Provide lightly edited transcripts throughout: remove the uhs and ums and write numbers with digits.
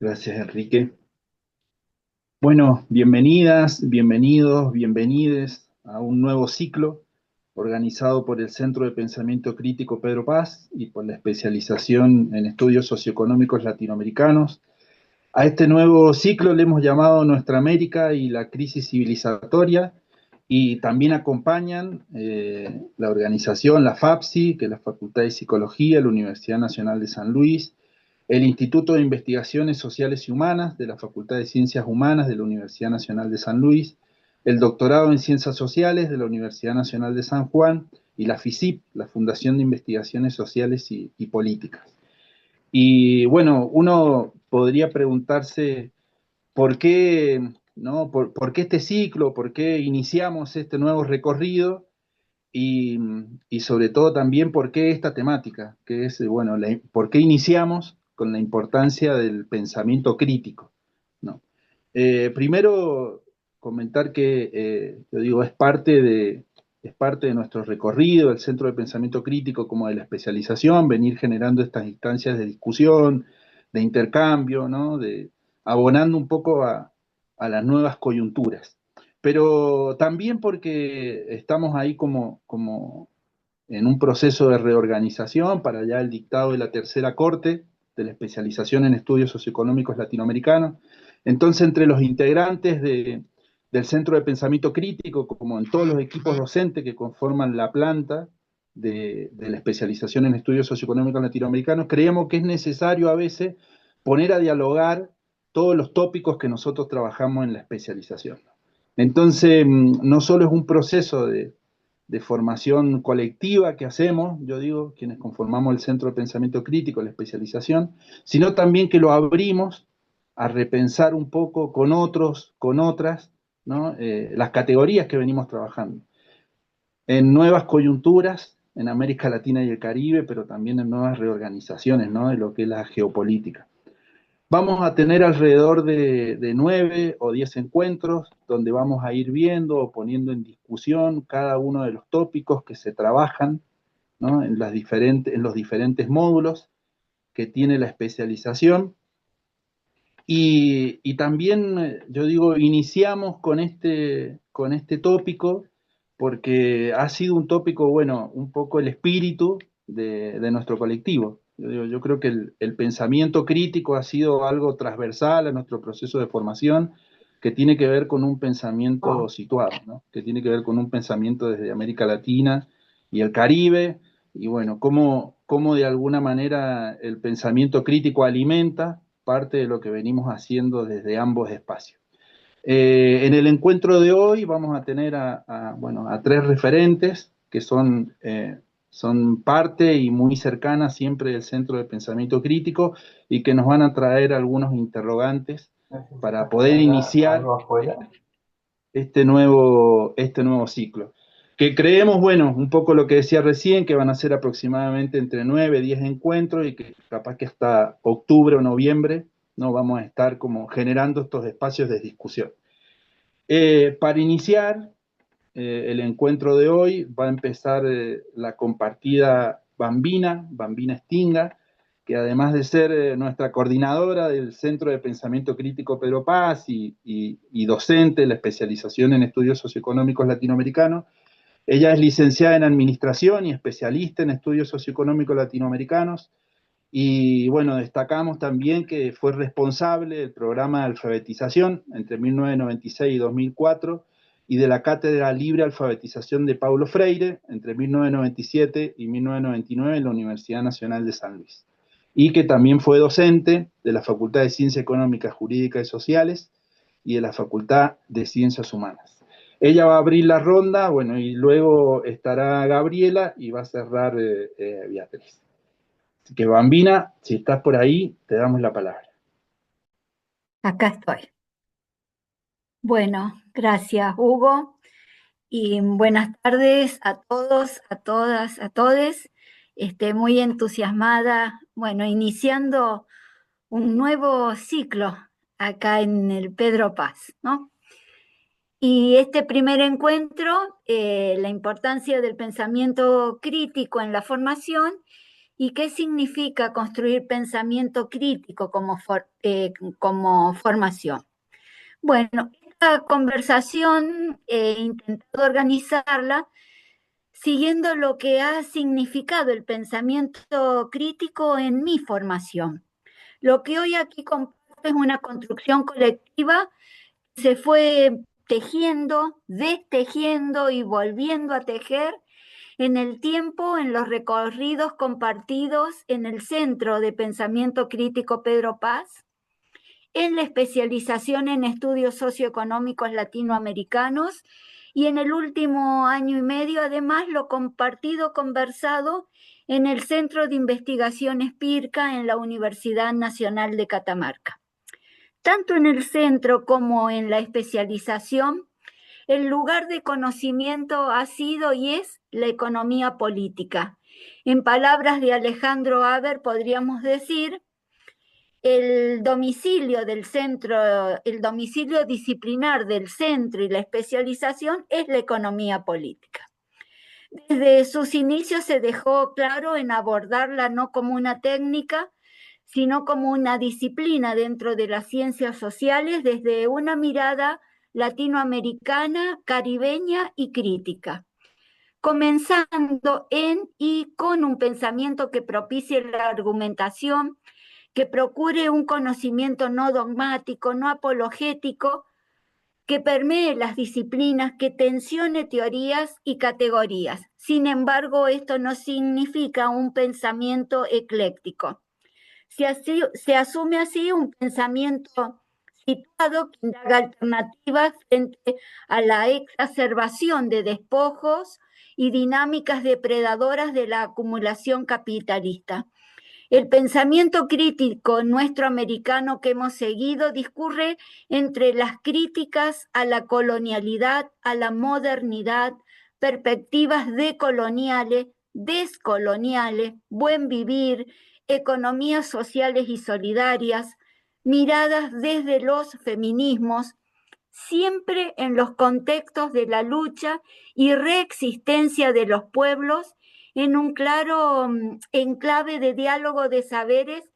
Gracias, Enrique. Bueno, bienvenidas, bienvenidos, bienvenides a un nuevo ciclo organizado por el Centro de Pensamiento Crítico Pedro Paz y por la especialización en estudios socioeconómicos latinoamericanos. A este nuevo ciclo le hemos llamado Nuestra América y la crisis civilizatoria, y también acompañan la organización, la FAPSI, que es la Facultad de Psicología, la Universidad Nacional de San Luis, el Instituto de Investigaciones Sociales y Humanas de la Facultad de Ciencias Humanas de la Universidad Nacional de San Luis, el doctorado en Ciencias Sociales de la Universidad Nacional de San Juan y la FICIP, la Fundación de Investigaciones Sociales y Políticas. Y bueno, uno podría preguntarse por qué, ¿no? ¿Por qué este ciclo? ¿Por qué iniciamos este nuevo recorrido? Y, y sobre todo también por qué esta temática, que es, bueno, por qué iniciamos con la importancia del pensamiento crítico, ¿no? Primero, comentar que, yo digo, es parte de nuestro recorrido, el Centro de Pensamiento Crítico como de la especialización, venir generando estas instancias de discusión, de intercambio, ¿no? Abonando un poco a las nuevas coyunturas, pero también porque estamos ahí como en un proceso de reorganización para ya el dictado de la tercera corte de la especialización en estudios socioeconómicos latinoamericanos. Entonces, entre los integrantes del Centro de Pensamiento Crítico, como en todos los equipos docentes que conforman la planta de la especialización en estudios socioeconómicos latinoamericanos, creemos que es necesario a veces poner a dialogar todos los tópicos que nosotros trabajamos en la especialización. Entonces, no solo es un proceso de formación colectiva que hacemos, yo digo, quienes conformamos el Centro de Pensamiento Crítico, la especialización, sino también que lo abrimos a repensar un poco con otros, con otras, ¿no? Las categorías que venimos trabajando, en nuevas coyunturas en América Latina y el Caribe, pero también en nuevas reorganizaciones, ¿no? De lo que es la geopolítica. Vamos a tener alrededor de 9 o 10 encuentros donde vamos a ir viendo o poniendo en discusión cada uno de los tópicos que se trabajan, ¿no? En los diferentes módulos que tiene la especialización. Y también, yo digo, iniciamos con este tópico porque ha sido un tópico, bueno, un poco el espíritu de nuestro colectivo. Yo creo que el pensamiento crítico ha sido algo transversal a nuestro proceso de formación, que tiene que ver con un pensamiento situado, ¿no? Que tiene que ver con un pensamiento desde América Latina y el Caribe, y bueno, cómo de alguna manera el pensamiento crítico alimenta parte de lo que venimos haciendo desde ambos espacios. En el encuentro de hoy vamos a tener bueno, a tres referentes que son parte y muy cercanas siempre del Centro de Pensamiento Crítico, y que nos van a traer algunos interrogantes para poder iniciar este nuevo ciclo. Que creemos, bueno, un poco lo que decía recién, que van a ser aproximadamente entre 9 y 10 encuentros, y que capaz que hasta octubre o noviembre no vamos a estar como generando estos espacios de discusión. Para iniciar el encuentro de hoy va a empezar la compartida Bambina Stinga, que además de ser nuestra coordinadora del Centro de Pensamiento Crítico Pedro Paz y docente de la especialización en estudios socioeconómicos latinoamericanos, ella es licenciada en Administración y especialista en estudios socioeconómicos latinoamericanos. Y bueno, destacamos también que fue responsable del programa de alfabetización entre 1996 y 2004, y de la Cátedra Libre Alfabetización de Paulo Freire entre 1997 y 1999 en la Universidad Nacional de San Luis. Y que también fue docente de la Facultad de Ciencias Económicas, Jurídicas y Sociales y de la Facultad de Ciencias Humanas. Ella va a abrir la ronda, bueno, y luego estará Gabriela y va a cerrar Beatriz. Así que Bambina, si estás por ahí, te damos la palabra. Acá estoy. Bueno, gracias, Hugo, y buenas tardes a todos, a todas, a todes. Muy entusiasmada, bueno, iniciando un nuevo ciclo acá en el Pedro Paz, ¿no? Y este primer encuentro, la importancia del pensamiento crítico en la formación, y qué significa construir pensamiento crítico como formación. Bueno, esta conversación he intentado organizarla siguiendo lo que ha significado el pensamiento crítico en mi formación. Lo que hoy aquí comparto es una construcción colectiva que se fue tejiendo, destejiendo y volviendo a tejer en el tiempo, en los recorridos compartidos en el Centro de Pensamiento Crítico Pedro Paz, en la especialización en estudios socioeconómicos latinoamericanos y en el último año y medio, además, lo compartido, conversado en el Centro de Investigaciones PIRCA en la Universidad Nacional de Catamarca. Tanto en el centro como en la especialización, el lugar de conocimiento ha sido y es la economía política. En palabras de Alejandro Haber, podríamos decir, el domicilio del centro, el domicilio disciplinar del centro y la especialización es la economía política. Desde sus inicios se dejó claro en abordarla no como una técnica, sino como una disciplina dentro de las ciencias sociales desde una mirada latinoamericana, caribeña y crítica, comenzando en y con un pensamiento que propicie la argumentación, que procure un conocimiento no dogmático, no apologético, que permee las disciplinas, que tensione teorías y categorías. Sin embargo, esto no significa un pensamiento ecléctico. Se asume así un pensamiento situado que indaga alternativas frente a la exacerbación de despojos y dinámicas depredadoras de la acumulación capitalista. El pensamiento crítico nuestro americano que hemos seguido discurre entre las críticas a la colonialidad, a la modernidad, perspectivas decoloniales, descoloniales, buen vivir, economías sociales y solidarias, miradas desde los feminismos, siempre en los contextos de la lucha y reexistencia de los pueblos en un claro enclave de diálogo de saberes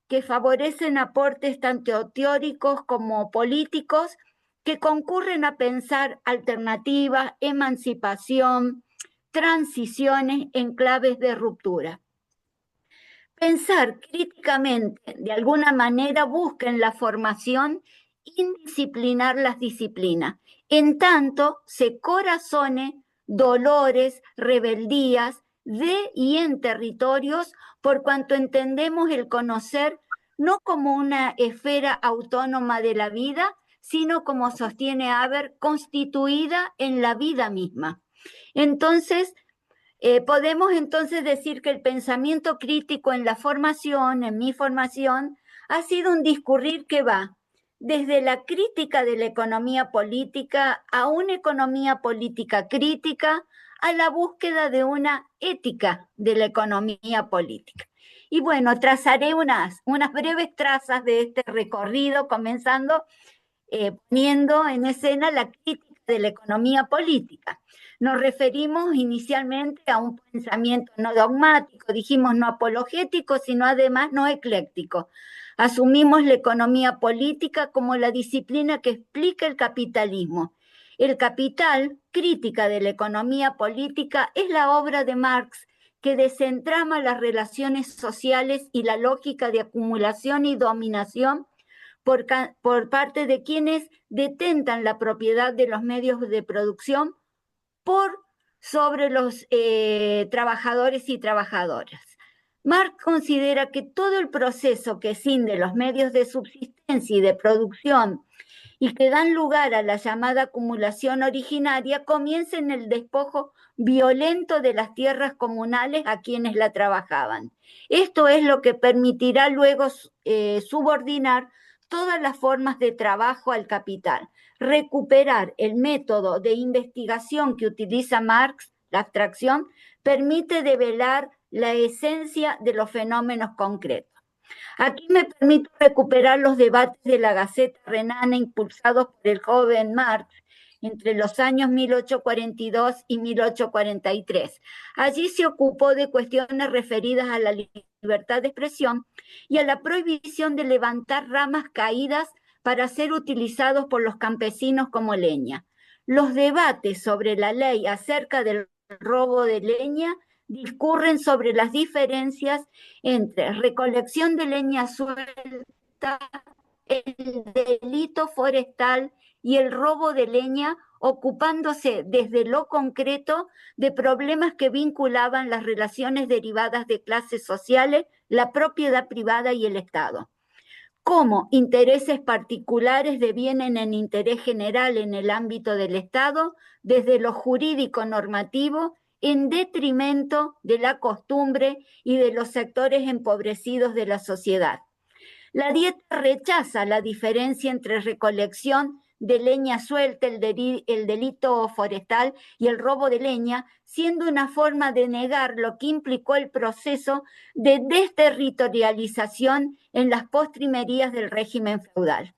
que favorecen aportes tanto teóricos como políticos que concurren a pensar alternativas, emancipación, transiciones en claves de ruptura. Pensar críticamente, de alguna manera, busca en la formación indisciplinar las disciplinas, en tanto se corazone dolores, rebeldías de y en territorios, por cuanto entendemos el conocer no como una esfera autónoma de la vida, sino como sostiene Haber, constituida en la vida misma. Entonces, podemos entonces decir que el pensamiento crítico en la formación, en mi formación, ha sido un discurrir que va desde la crítica de la economía política a una economía política crítica, a la búsqueda de una ética de la economía política. Y bueno, trazaré unas breves trazas de este recorrido, comenzando poniendo en escena la crítica de la economía política. Nos referimos inicialmente a un pensamiento no dogmático, dijimos no apologético, sino además no ecléctico. Asumimos la economía política como la disciplina que explica el capitalismo. El Capital, crítica de la economía política, es la obra de Marx que desentrama las relaciones sociales y la lógica de acumulación y dominación por parte de quienes detentan la propiedad de los medios de producción por sobre los trabajadores y trabajadoras. Marx considera que todo el proceso que cinde los medios de subsistencia y de producción y que dan lugar a la llamada acumulación originaria comienza en el despojo violento de las tierras comunales a quienes la trabajaban. Esto es lo que permitirá luego subordinar todas las formas de trabajo al capital, recuperar el método de investigación que utiliza Marx, la abstracción, permite develar la esencia de los fenómenos concretos. Aquí me permito recuperar los debates de la Gaceta Renana impulsados por el joven Marx entre los años 1842 y 1843. Allí se ocupó de cuestiones referidas a la libertad de expresión y a la prohibición de levantar ramas caídas para ser utilizados por los campesinos como leña. Los debates sobre la ley acerca del robo de leña discurren sobre las diferencias entre recolección de leña suelta, el delito forestal y el robo de leña, ocupándose desde lo concreto de problemas que vinculaban las relaciones derivadas de clases sociales, la propiedad privada y el Estado. Cómo intereses particulares devienen en interés general en el ámbito del Estado, desde lo jurídico normativo, en detrimento de la costumbre y de los sectores empobrecidos de la sociedad. La dieta rechaza la diferencia entre recolección de leña suelta, el delito forestal y el robo de leña, siendo una forma de negar lo que implicó el proceso de desterritorialización en las postrimerías del régimen feudal.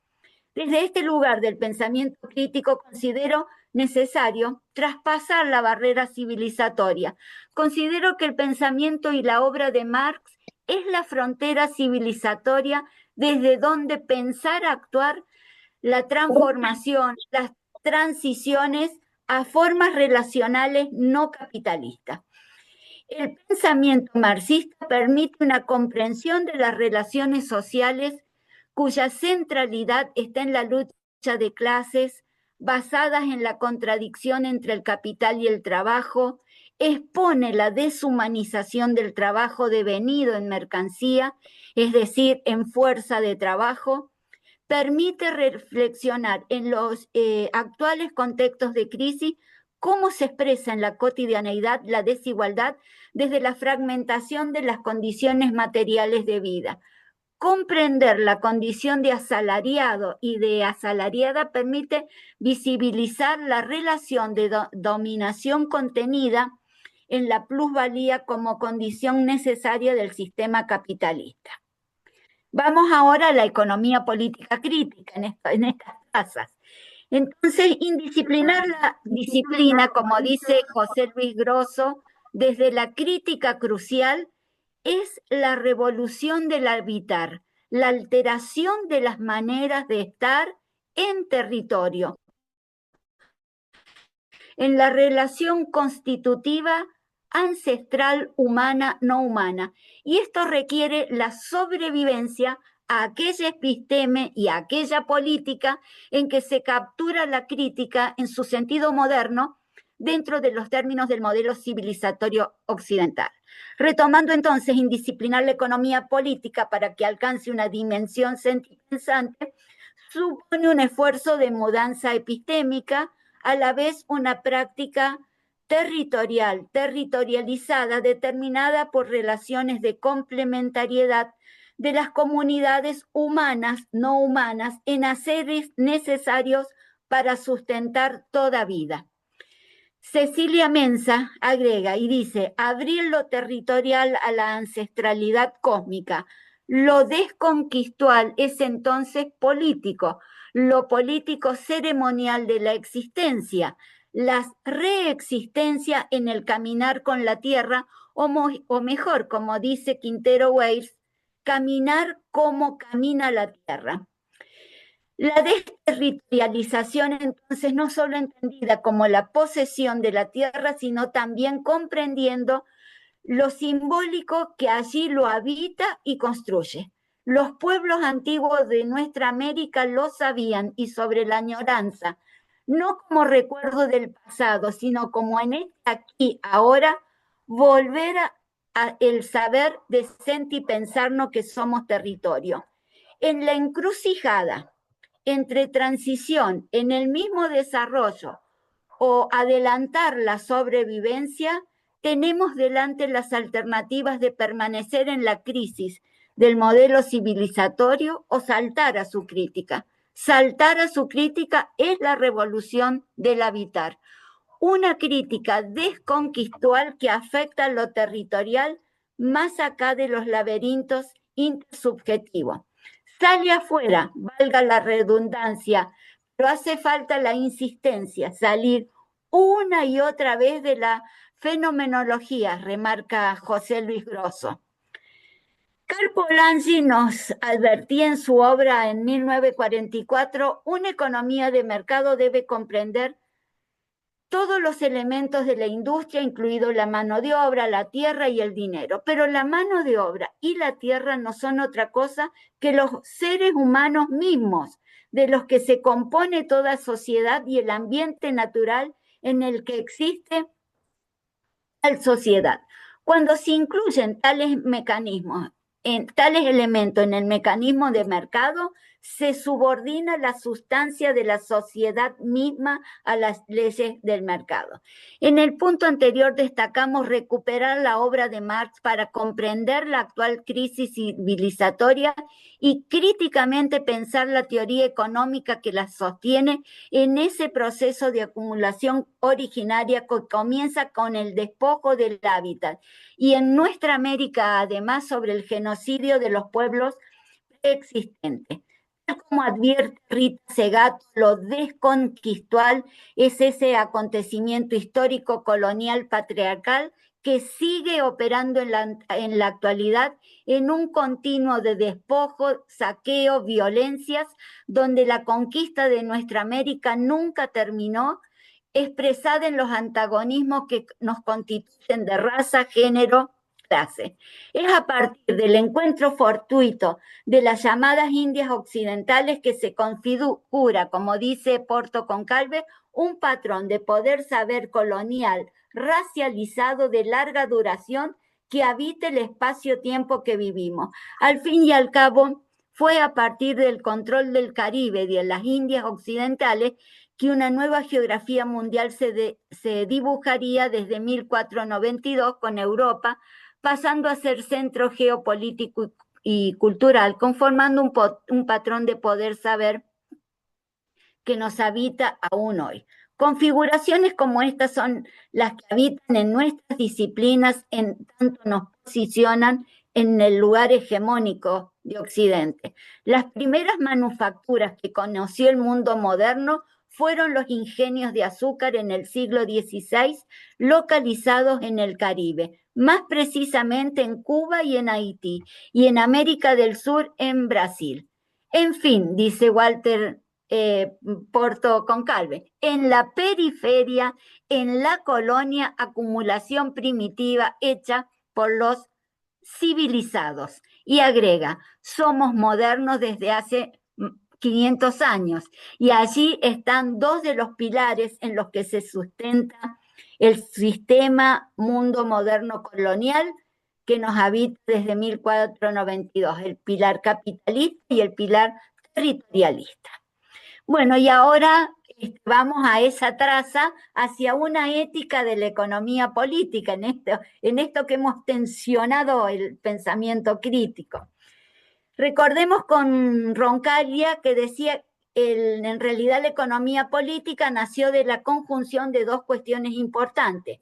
Desde este lugar del pensamiento crítico considero necesario traspasar la barrera civilizatoria. Considero que el pensamiento y la obra de Marx es la frontera civilizatoria desde donde pensar actuar la transformación, las transiciones a formas relacionales no capitalistas. El pensamiento marxista permite una comprensión de las relaciones sociales cuya centralidad está en la lucha de clases, basadas en la contradicción entre el capital y el trabajo, expone la deshumanización del trabajo devenido en mercancía, es decir, en fuerza de trabajo, permite reflexionar en los actuales contextos de crisis cómo se expresa en la cotidianeidad la desigualdad desde la fragmentación de las condiciones materiales de vida. Comprender la condición de asalariado y de asalariada permite visibilizar la relación de dominación contenida en la plusvalía como condición necesaria del sistema capitalista. Vamos ahora a la economía política crítica en estas tasas. Entonces, indisciplinar la disciplina, como dice José Luis Grosso, desde la crítica crucial, es la revolución del habitar, la alteración de las maneras de estar en territorio, en la relación constitutiva ancestral humana no humana. Y esto requiere la sobrevivencia a aquella episteme y a aquella política en que se captura la crítica en su sentido moderno dentro de los términos del modelo civilizatorio occidental. Retomando entonces, indisciplinar la economía política para que alcance una dimensión sentipensante supone un esfuerzo de mudanza epistémica, a la vez una práctica territorializada, determinada por relaciones de complementariedad de las comunidades humanas, no humanas, en haceres necesarios para sustentar toda vida. Cecilia Mensa agrega y dice: abrir lo territorial a la ancestralidad cósmica. Lo desconquistual es entonces político, lo político ceremonial de la existencia, la reexistencia en el caminar con la tierra, o mejor, como dice Quintero Weiss, caminar como camina la tierra. La desterritorialización, entonces, no solo entendida como la posesión de la tierra, sino también comprendiendo lo simbólico que allí lo habita y construye. Los pueblos antiguos de nuestra América lo sabían, y sobre la añoranza, no como recuerdo del pasado, sino como en este aquí, ahora, volver a el saber de sentir y pensarnos que somos territorio. En la encrucijada entre transición en el mismo desarrollo o adelantar la sobrevivencia, tenemos delante las alternativas de permanecer en la crisis del modelo civilizatorio o saltar a su crítica. Saltar a su crítica es la revolución del habitar. Una crítica desconquistual que afecta lo territorial más acá de los laberintos intersubjetivos. Sale afuera, valga la redundancia, pero hace falta la insistencia, salir una y otra vez de la fenomenología, remarca José Luis Grosso. Karl Polanyi nos advertía en su obra en 1944, una economía de mercado debe comprender todos los elementos de la industria, incluido la mano de obra, la tierra y el dinero. Pero la mano de obra y la tierra no son otra cosa que los seres humanos mismos, de los que se compone toda sociedad y el ambiente natural en el que existe la sociedad. Cuando se incluyen tales mecanismos, tales elementos en el mecanismo de mercado, se subordina la sustancia de la sociedad misma a las leyes del mercado. En el punto anterior destacamos recuperar la obra de Marx para comprender la actual crisis civilizatoria y críticamente pensar la teoría económica que la sostiene en ese proceso de acumulación originaria que comienza con el despojo del hábitat y en nuestra América además sobre el genocidio de los pueblos preexistentes. Tal como advierte Rita Segato, lo desconquistal es ese acontecimiento histórico colonial patriarcal que sigue operando en la actualidad en un continuo de despojo, saqueo, violencias, donde la conquista de nuestra América nunca terminó, expresada en los antagonismos que nos constituyen de raza, género, clase. Es a partir del encuentro fortuito de las llamadas Indias occidentales que se configura, como dice Porto Concalves, un patrón de poder saber colonial, racializado de larga duración que habita el espacio-tiempo que vivimos. Al fin y al cabo, fue a partir del control del Caribe y de las Indias occidentales que una nueva geografía mundial se dibujaría desde 1492 con Europa, pasando a ser centro geopolítico y cultural, conformando un patrón de poder saber que nos habita aún hoy. Configuraciones como estas son las que habitan en nuestras disciplinas, en tanto nos posicionan en el lugar hegemónico de Occidente. Las primeras manufacturas que conoció el mundo moderno fueron los ingenios de azúcar en el siglo XVI, localizados en el Caribe, más precisamente en Cuba y en Haití, y en América del Sur en Brasil. En fin, dice Walter Porto Concalves, en la periferia, en la colonia, acumulación primitiva hecha por los civilizados. Y agrega, somos modernos desde hace 500 años y allí están dos de los pilares en los que se sustenta el sistema mundo moderno colonial que nos habita desde 1492, el pilar capitalista y el pilar territorialista. Bueno, y ahora vamos a esa traza hacia una ética de la economía política, en esto que hemos tensionado el pensamiento crítico. Recordemos con Roncaglia que decía en realidad la economía política nació de la conjunción de dos cuestiones importantes.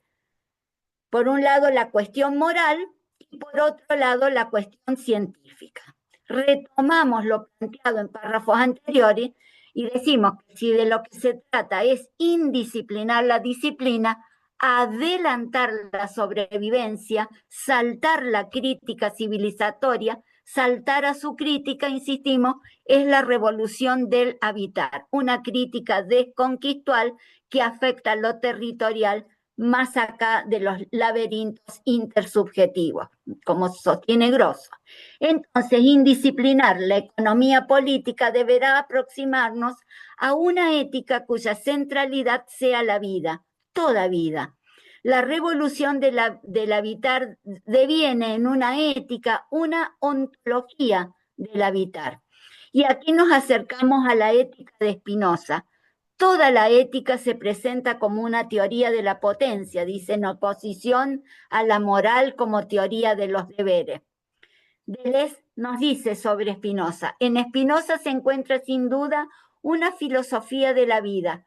Por un lado, la cuestión moral y por otro lado, la cuestión científica. Retomamos lo planteado en párrafos anteriores y decimos que si de lo que se trata es indisciplinar la disciplina, adelantar la sobrevivencia, saltar la crítica civilizatoria, saltar a su crítica, insistimos, es la revolución del habitar, una crítica desconquistal que afecta a lo territorial más acá de los laberintos intersubjetivos, como sostiene Grosso. Entonces, indisciplinar la economía política deberá aproximarnos a una ética cuya centralidad sea la vida, toda vida. La revolución del habitar deviene en una ética, una ontología del habitar. Y aquí nos acercamos a la ética de Spinoza. Toda la ética se presenta como una teoría de la potencia, dice, en oposición a la moral como teoría de los deberes. Deleuze nos dice sobre Spinoza, en Spinoza se encuentra sin duda una filosofía de la vida.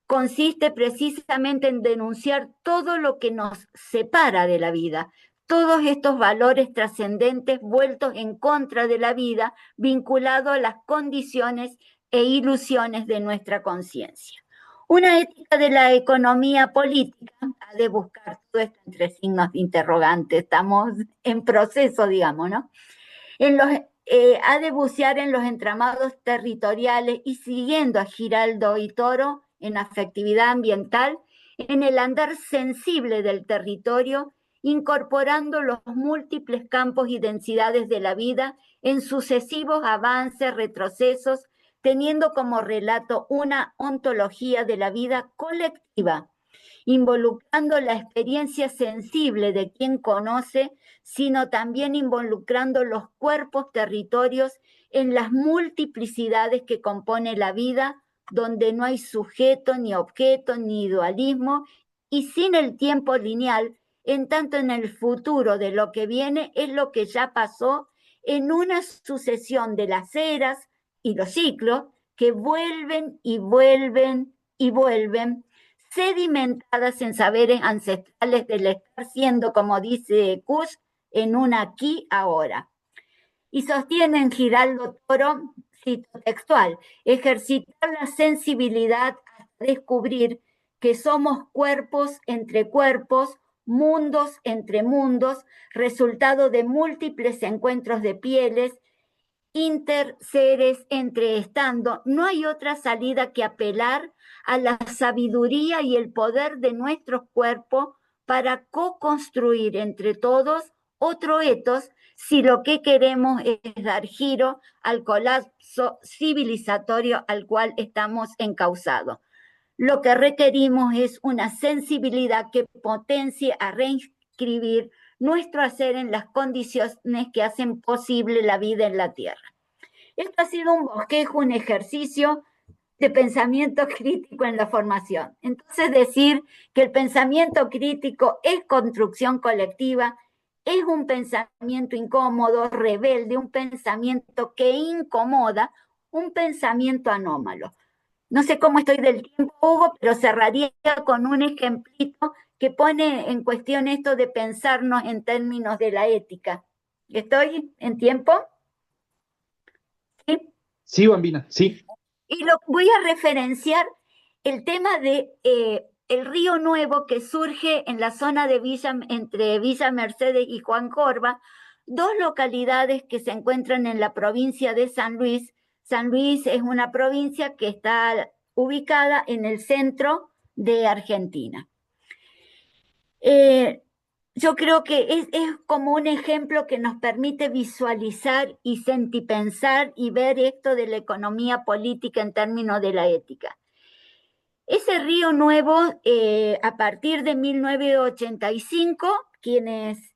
Consiste precisamente en denunciar todo lo que nos separa de la vida, todos estos valores trascendentes vueltos en contra de la vida, vinculados a las condiciones e ilusiones de nuestra conciencia. Una ética de la economía política ha de buscar todo esto entre signos de interrogante, estamos en proceso, digamos, ¿no? Ha de bucear en los entramados territoriales y siguiendo a Giraldo y Toro en afectividad ambiental, en el andar sensible del territorio, incorporando los múltiples campos y densidades de la vida en sucesivos avances, retrocesos, teniendo como relato una ontología de la vida colectiva, involucrando la experiencia sensible de quien conoce, sino también involucrando los cuerpos, territorios en las multiplicidades que compone la vida, donde no hay sujeto, ni objeto, ni dualismo, y sin el tiempo lineal, en tanto en el futuro de lo que viene es lo que ya pasó en una sucesión de las eras y los ciclos que vuelven y vuelven y vuelven, sedimentadas en saberes ancestrales del estar siendo, como dice Kush, en un aquí ahora. Y sostienen Giraldo Toro, cito textual, ejercitar la sensibilidad hasta descubrir que somos cuerpos entre cuerpos, mundos entre mundos, resultado de múltiples encuentros de pieles, interseres entre estando, no hay otra salida que apelar a la sabiduría y el poder de nuestros cuerpos para co-construir entre todos otro etos si lo que queremos es dar giro al colapso civilizatorio al cual estamos encausados. Lo que requerimos es una sensibilidad que potencie a reinscribir nuestro hacer en las condiciones que hacen posible la vida en la Tierra. Esto ha sido un bosquejo, un ejercicio de pensamiento crítico en la formación. Entonces, decir que el pensamiento crítico es construcción colectiva, es un pensamiento incómodo, rebelde, un pensamiento que incomoda, un pensamiento anómalo. No sé cómo estoy del tiempo, Hugo, pero cerraría con un ejemplito que pone en cuestión esto de pensarnos en términos de la ética. ¿Estoy en tiempo? ¿Sí? Sí, Bambina, sí. Y lo voy a referenciar el tema de el Río Nuevo que surge en la zona de entre Villa Mercedes y Juan Corva, dos localidades que se encuentran en la provincia de San Luis. San Luis es una provincia que está ubicada en el centro de Argentina. Yo creo que es como un ejemplo que nos permite visualizar y sentipensar y ver esto de la economía política en términos de la ética. Ese Río Nuevo, a partir de 1985, quienes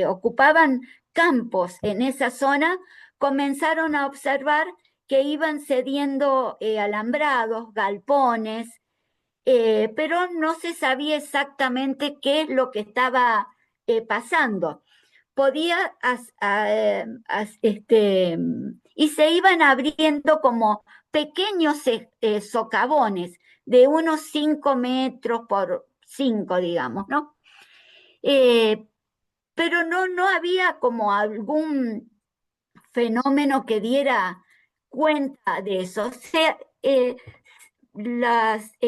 ocupaban campos en esa zona, comenzaron a observar que iban cediendo alambrados, galpones, pero no se sabía exactamente qué es lo que estaba pasando. Y se iban abriendo como pequeños socavones de unos 5 metros por 5, digamos, ¿no? Pero no había como algún fenómeno que diera cuenta de eso. O sea,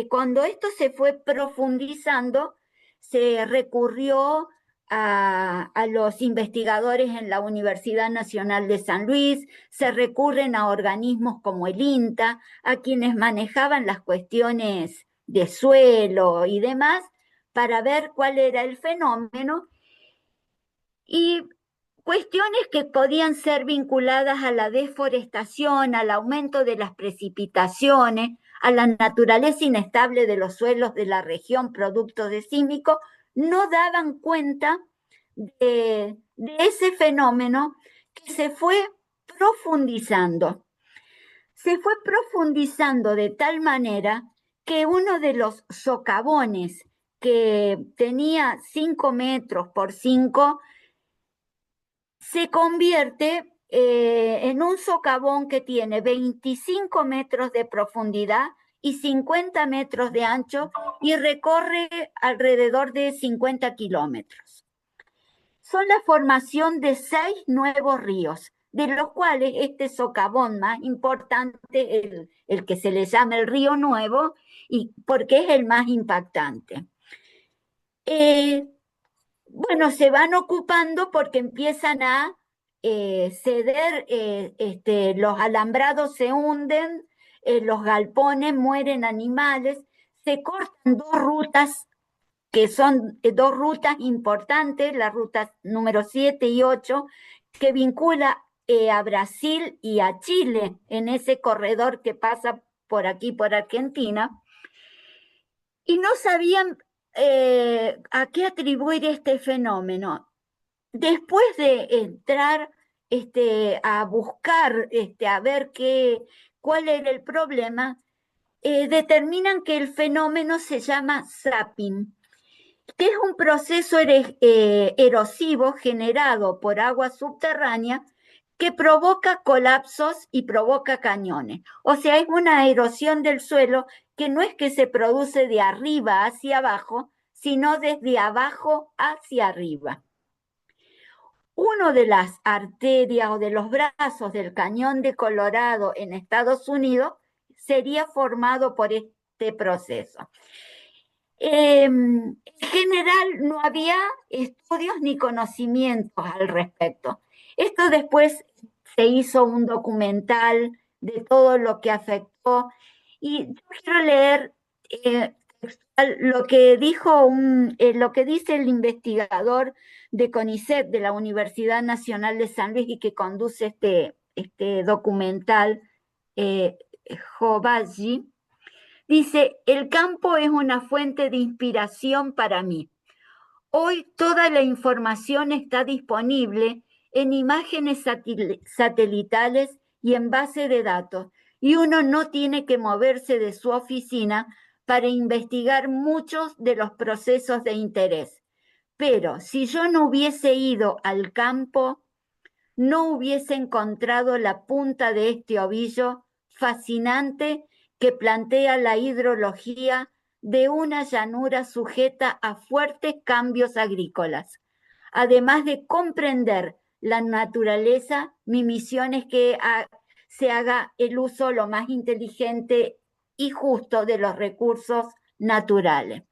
cuando esto se fue profundizando, se recurrió a los investigadores en la Universidad Nacional de San Luis, se recurren a organismos como el INTA, a quienes manejaban las cuestiones de suelo y demás, para ver cuál era el fenómeno. Y cuestiones que podían ser vinculadas a la deforestación, al aumento de las precipitaciones, a la naturaleza inestable de los suelos de la región producto de sísmico, no daban cuenta de ese fenómeno que se fue profundizando. Se fue profundizando de tal manera que uno de los socavones que tenía 5 metros por 5 se convierte en un socavón que tiene 25 metros de profundidad y 50 metros de ancho y recorre alrededor de 50 kilómetros. Son la formación de 6 nuevos ríos, de los cuales este socavón más importante, el que se le llama el Río Nuevo, y porque es el más impactante. Bueno, se van ocupando porque empiezan a ceder, los alambrados se hunden, los galpones, mueren animales, se cortan dos rutas que son dos rutas importantes, las rutas número 7 y 8, que vincula a Brasil y a Chile en ese corredor que pasa por aquí, por Argentina, y no sabían a qué atribuir este fenómeno. Después de entrar a buscar, a ver cuál era el problema, determinan que el fenómeno se llama zapping, que es un proceso erosivo generado por agua subterránea que provoca colapsos y provoca cañones. O sea, es una erosión del suelo que no es que se produce de arriba hacia abajo, sino desde abajo hacia arriba. Uno de las arterias o de los brazos del Cañón de Colorado en Estados Unidos sería formado por este proceso. En general no había estudios ni conocimientos al respecto. Esto después se hizo un documental de todo lo que afectó y yo quiero leer lo que lo que dice el investigador de CONICET de la Universidad Nacional de San Luis y que conduce este documental, Jobaji. Dice, el campo es una fuente de inspiración para mí. Hoy toda la información está disponible en imágenes satelitales y en base de datos, y uno no tiene que moverse de su oficina para investigar muchos de los procesos de interés. Pero si yo no hubiese ido al campo, no hubiese encontrado la punta de este ovillo fascinante que plantea la hidrología de una llanura sujeta a fuertes cambios agrícolas. Además de comprender la naturaleza, mi misión es que se haga el uso lo más inteligente y justo de los recursos naturales.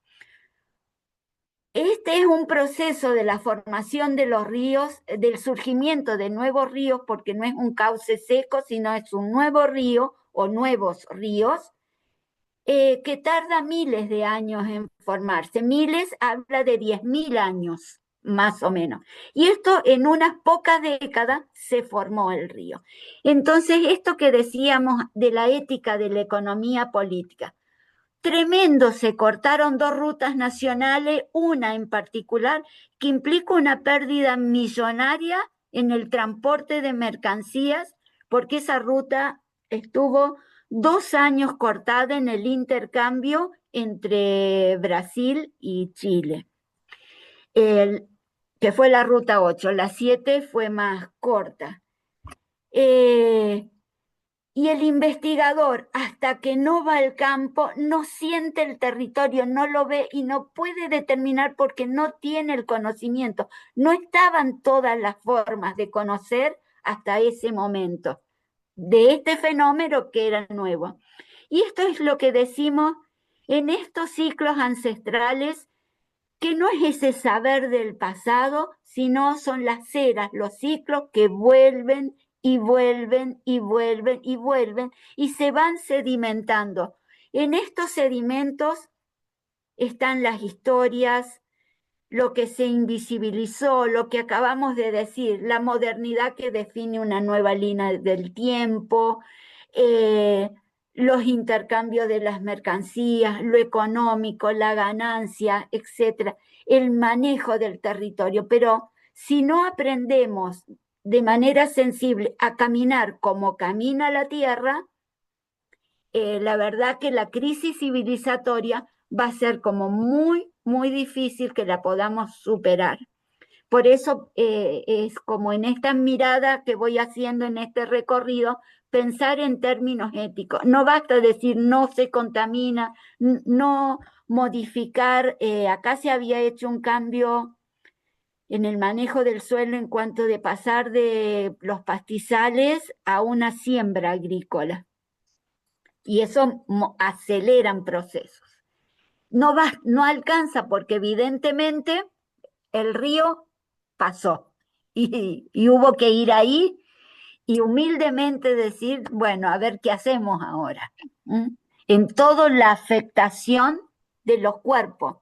Este es un proceso de la formación de los ríos, del surgimiento de nuevos ríos, porque no es un cauce seco, sino es un nuevo río o nuevos ríos, que tarda miles de años en formarse. Miles habla de 10.000 años, más o menos. Y esto en unas pocas décadas se formó el río. Entonces, esto que decíamos de la ética de la economía política, tremendo, se cortaron dos rutas nacionales, una en particular que implica una pérdida millonaria en el transporte de mercancías, porque esa ruta estuvo 2 años cortada en el intercambio entre Brasil y Chile, que fue la ruta 8, la 7 fue más corta. Y el investigador, hasta que no va al campo, no siente el territorio, no lo ve y no puede determinar porque no tiene el conocimiento. No estaban todas las formas de conocer hasta ese momento de este fenómeno que era nuevo. Y esto es lo que decimos en estos ciclos ancestrales, que no es ese saber del pasado, sino son las eras, los ciclos que vuelven y vuelven y vuelven y vuelven y se van sedimentando. En estos sedimentos están las historias, lo que se invisibilizó, lo que acabamos de decir, la modernidad que define una nueva línea del tiempo, los intercambios de las mercancías, lo económico, la ganancia, etcétera, el manejo del territorio. Pero si no aprendemos de manera sensible a caminar como camina la Tierra, la verdad que la crisis civilizatoria va a ser como muy, muy difícil que la podamos superar. Por eso es como en esta mirada que voy haciendo en este recorrido, pensar en términos éticos. No basta decir no se contamina, no modificar. Acá se había hecho un cambio en el manejo del suelo en cuanto de pasar de los pastizales a una siembra agrícola. Y eso aceleran procesos. No alcanza porque evidentemente el río pasó y hubo que ir ahí y humildemente decir, bueno, a ver qué hacemos ahora. ¿Mm? En toda la afectación de los cuerpos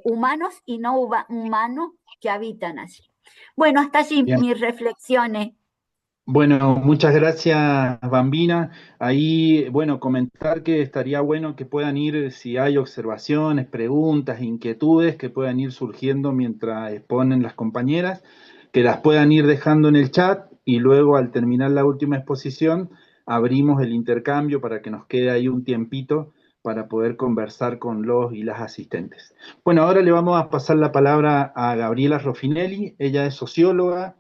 humanos y no humanos que habitan allí. Bueno, hasta allí Bien. mis reflexiones. Bueno, muchas gracias, Bambina. Ahí, bueno, comentar que estaría bueno que puedan ir, si hay observaciones, preguntas, inquietudes, que puedan ir surgiendo mientras exponen las compañeras, que las puedan ir dejando en el chat y luego al terminar la última exposición abrimos el intercambio para que nos quede ahí un tiempito para poder conversar con los y las asistentes. Bueno, ahora le vamos a pasar la palabra a Gabriela Roffinelli. Ella es socióloga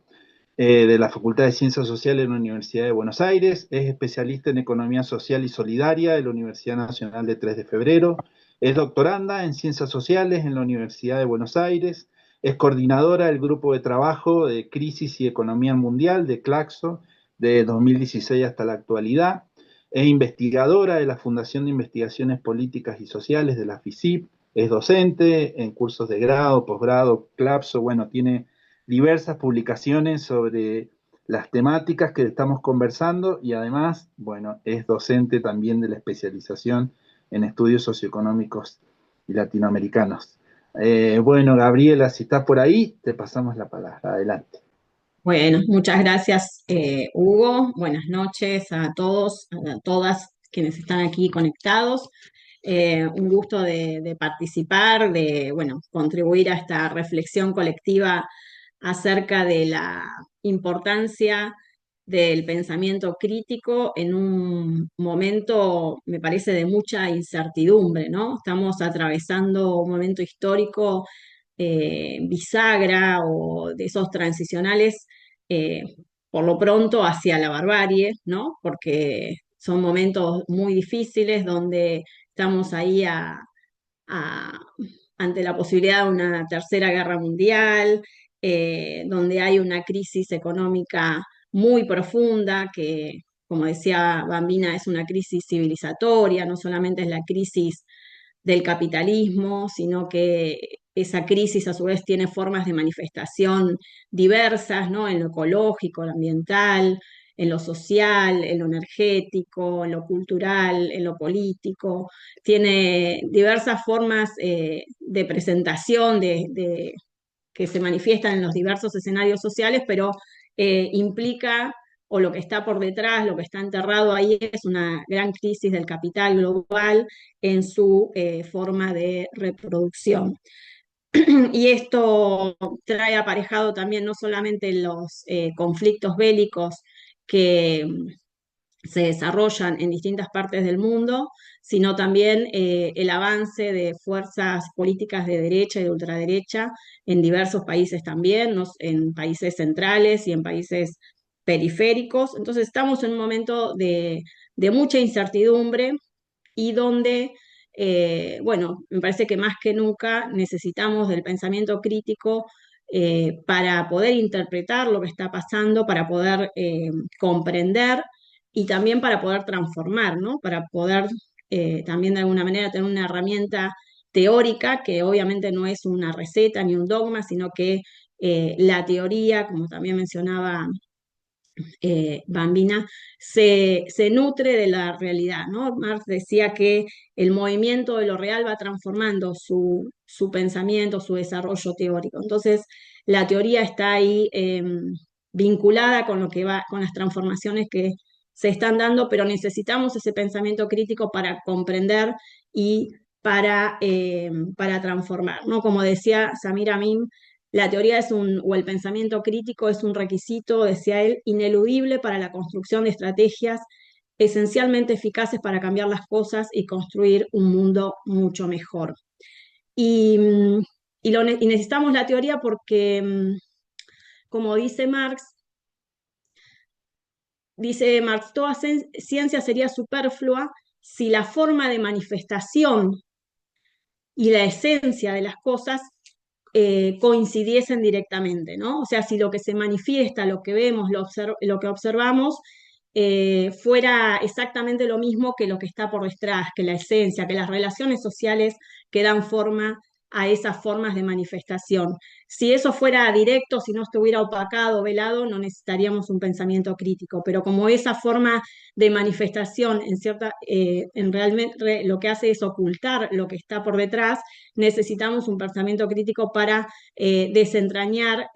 de la Facultad de Ciencias Sociales de la Universidad de Buenos Aires, es especialista en Economía Social y Solidaria de la Universidad Nacional de 3 de Febrero, es doctoranda en Ciencias Sociales en la Universidad de Buenos Aires, es coordinadora del Grupo de Trabajo de Crisis y Economía Mundial de Claxo de 2016 hasta la actualidad, es investigadora de la Fundación de Investigaciones Políticas y Sociales de la FICIP, es docente en cursos de grado, posgrado, CLAPSO, bueno, tiene diversas publicaciones sobre las temáticas que estamos conversando y además, bueno, es docente también de la especialización en estudios socioeconómicos y latinoamericanos. Bueno, Gabriela, si estás por ahí, te pasamos la palabra. Adelante. Bueno, muchas gracias, Hugo. Buenas noches a todos, a todas quienes están aquí conectados. Un gusto de participar, de, bueno, contribuir a esta reflexión colectiva acerca de la importancia del pensamiento crítico en un momento, me parece, de mucha incertidumbre, ¿no? Estamos atravesando un momento histórico bisagra o de esos transicionales, eh, por lo pronto hacia la barbarie, ¿no? Porque son momentos muy difíciles donde estamos ahí a- ante la posibilidad de una tercera guerra mundial, donde hay una crisis económica muy profunda que, como decía Bambina, es una crisis civilizatoria, no solamente es la crisis del capitalismo, sino que esa crisis a su vez tiene formas de manifestación diversas, ¿no? En lo ecológico, lo ambiental, en lo social, en lo energético, en lo cultural, en lo político. Tiene diversas formas de presentación que se manifiestan en los diversos escenarios sociales, pero implica, o lo que está por detrás, lo que está enterrado ahí, es una gran crisis del capital global en su forma de reproducción. Y esto trae aparejado también no solamente los conflictos bélicos que se desarrollan en distintas partes del mundo, sino también el avance de fuerzas políticas de derecha y de ultraderecha en diversos países también, ¿no? En países centrales y en países periféricos. Entonces estamos en un momento de mucha incertidumbre y donde, bueno, me parece que más que nunca necesitamos del pensamiento crítico para poder interpretar lo que está pasando, para poder comprender y también para poder transformar, ¿no? Para poder también de alguna manera tener una herramienta teórica que obviamente no es una receta ni un dogma, sino que la teoría, como también mencionaba Bambina, se nutre de la realidad, ¿no? Marx decía que el movimiento de lo real va transformando su pensamiento, su desarrollo teórico. Entonces, la teoría está ahí vinculada con lo que va, con las transformaciones que se están dando, pero necesitamos ese pensamiento crítico para comprender y para transformar, ¿no? Como decía Samir Amin, la teoría o el pensamiento crítico es un requisito, decía él, ineludible para la construcción de estrategias esencialmente eficaces para cambiar las cosas y construir un mundo mucho mejor. Y, y necesitamos la teoría porque, como dice Marx, toda ciencia sería superflua si la forma de manifestación y la esencia de las cosas coincidiesen directamente, ¿no? O sea, si lo que se manifiesta, lo que vemos, lo que observamos, fuera exactamente lo mismo que lo que está por detrás, que la esencia, que las relaciones sociales que dan forma a esas formas de manifestación. Si eso fuera directo, si no estuviera opacado, velado, no necesitaríamos un pensamiento crítico, pero como esa forma de manifestación en realmente lo que hace es ocultar lo que está por detrás, necesitamos un pensamiento crítico para desentrañar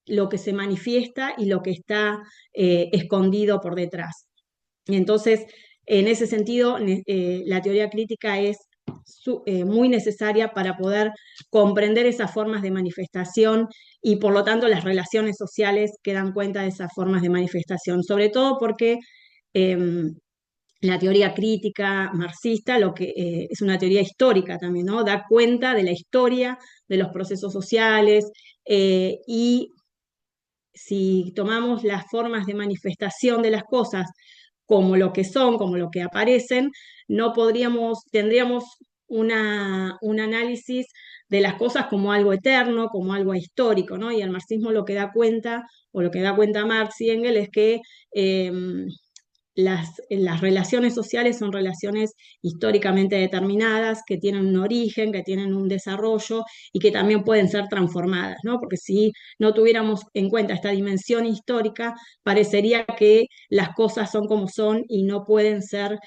lo que se manifiesta y lo que está escondido por detrás. Y entonces, en ese sentido, la teoría crítica es muy necesaria para poder comprender esas formas de manifestación y por lo tanto las relaciones sociales que dan cuenta de esas formas de manifestación, sobre todo porque la teoría crítica marxista lo que es una teoría histórica también, ¿no? Da cuenta de la historia de los procesos sociales y si tomamos las formas de manifestación de las cosas como lo que son, como lo que aparecen, no tendríamos un análisis de las cosas como algo eterno, como algo histórico, ¿no? Y el marxismo lo que da cuenta, o lo que da cuenta Marx y Engels, es que las relaciones sociales son relaciones históricamente determinadas, que tienen un origen, que tienen un desarrollo y que también pueden ser transformadas, ¿no? Porque si no tuviéramos en cuenta esta dimensión histórica, parecería que las cosas son como son y no pueden ser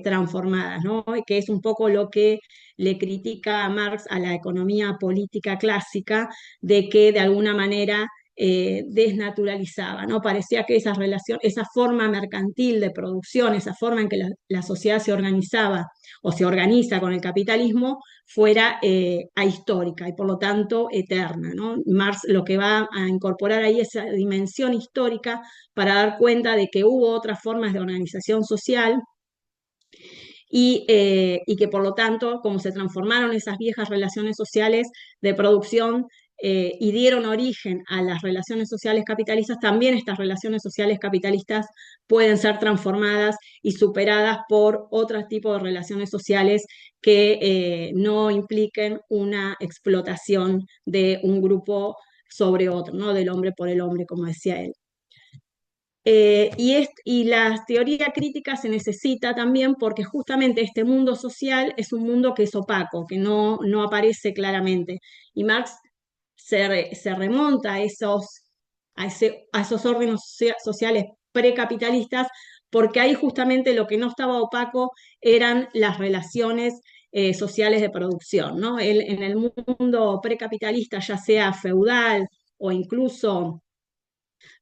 transformadas, ¿no? Y que es un poco lo que le critica a Marx a la economía política clásica, de que de alguna manera desnaturalizaba, ¿no? Parecía que esa relación, esa forma mercantil de producción, esa forma en que la sociedad se organizaba o se organiza con el capitalismo, fuera ahistórica y por lo tanto eterna, ¿no? Marx lo que va a incorporar ahí es esa dimensión histórica para dar cuenta de que hubo otras formas de organización social y que por lo tanto, como se transformaron esas viejas relaciones sociales de producción y dieron origen a las relaciones sociales capitalistas, también estas relaciones sociales capitalistas pueden ser transformadas y superadas por otros tipos de relaciones sociales que no impliquen una explotación de un grupo sobre otro, ¿no? Del hombre por el hombre, como decía él. Y la teoría crítica se necesita también porque justamente este mundo social es un mundo que es opaco, que no aparece claramente. Y Marx se remonta a esos órdenes sociales precapitalistas porque ahí justamente lo que no estaba opaco eran las relaciones sociales de producción, ¿no? En el mundo precapitalista, ya sea feudal o incluso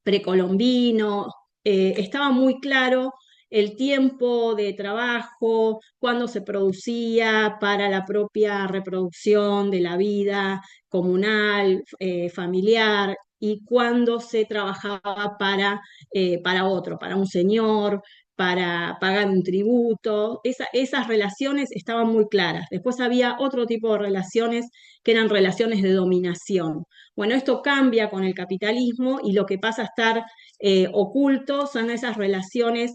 precolombino, estaba muy claro el tiempo de trabajo, cuándo se producía para la propia reproducción de la vida comunal, familiar, y cuándo se trabajaba para otro, para un señor, para pagar un tributo. Esas relaciones estaban muy claras. Después había otro tipo de relaciones que eran relaciones de dominación. Bueno, esto cambia con el capitalismo y lo que pasa a estar oculto son esas relaciones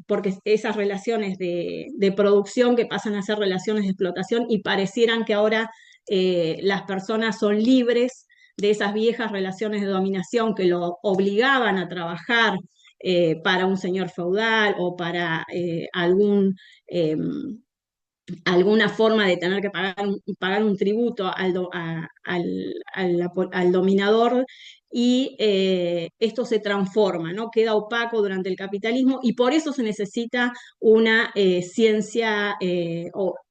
porque esas relaciones de producción que pasan a ser relaciones de explotación y parecieran que ahora las personas son libres de esas viejas relaciones de dominación que lo obligaban a trabajar para un señor feudal o para alguna forma de tener que pagar un tributo al dominador y esto se transforma, ¿no? Queda opaco durante el capitalismo y por eso se necesita una ciencia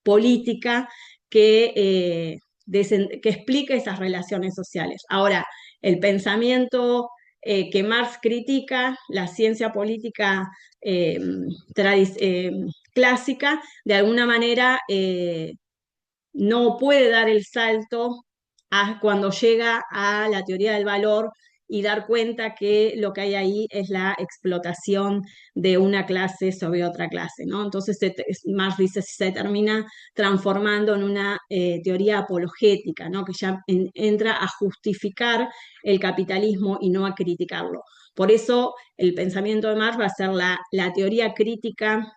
política que explique esas relaciones sociales. Ahora, el pensamiento que Marx critica, la ciencia política eh, clásica, de alguna manera no puede dar el salto cuando llega a la teoría del valor y dar cuenta que lo que hay ahí es la explotación de una clase sobre otra clase, ¿no? Entonces Marx dice se termina transformando en una teoría apologética, ¿no? Que ya entra a justificar el capitalismo y no a criticarlo. Por eso el pensamiento de Marx va a ser la teoría crítica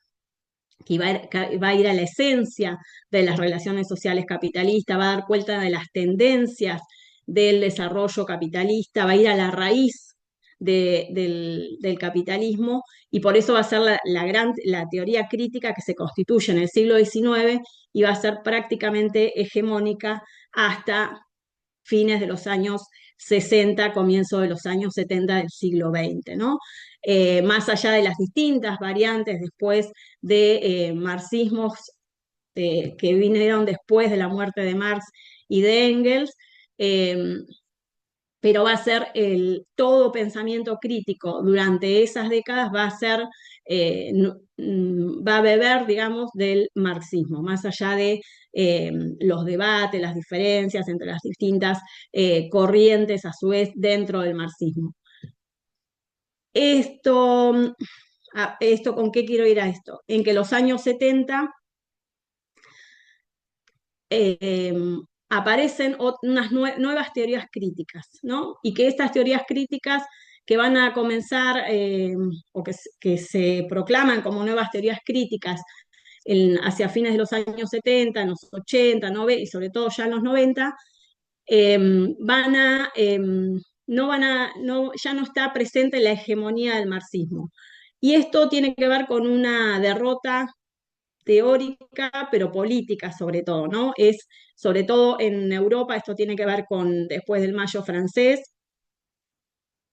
que va a ir a la esencia de las relaciones sociales capitalistas, va a dar cuenta de las tendencias del desarrollo capitalista, va a ir a la raíz del capitalismo, y por eso va a ser la teoría crítica que se constituye en el siglo XIX y va a ser prácticamente hegemónica hasta fines de los años 60, comienzo de los años 70 del siglo XX, ¿no? Más allá de las distintas variantes después de marxismos que vinieron después de la muerte de Marx y de Engels, eh, pero va a ser todo pensamiento crítico durante esas décadas va a ser, va a beber, digamos, del marxismo, más allá de los debates, las diferencias entre las distintas corrientes a su vez dentro del marxismo. Esto, ¿con qué quiero ir a esto? En que los años 70 eh, aparecen unas nuevas teorías críticas, ¿no? Y que estas teorías críticas que van a comenzar o que se proclaman como nuevas teorías críticas hacia fines de los años 70, en los 80, 90 y sobre todo ya en los 90, van a, no van a, no, ya no está presente la hegemonía del marxismo. Y esto tiene que ver con una derrota teórica, pero política sobre todo, ¿no? Es, sobre todo en Europa, esto tiene que ver con después del Mayo francés,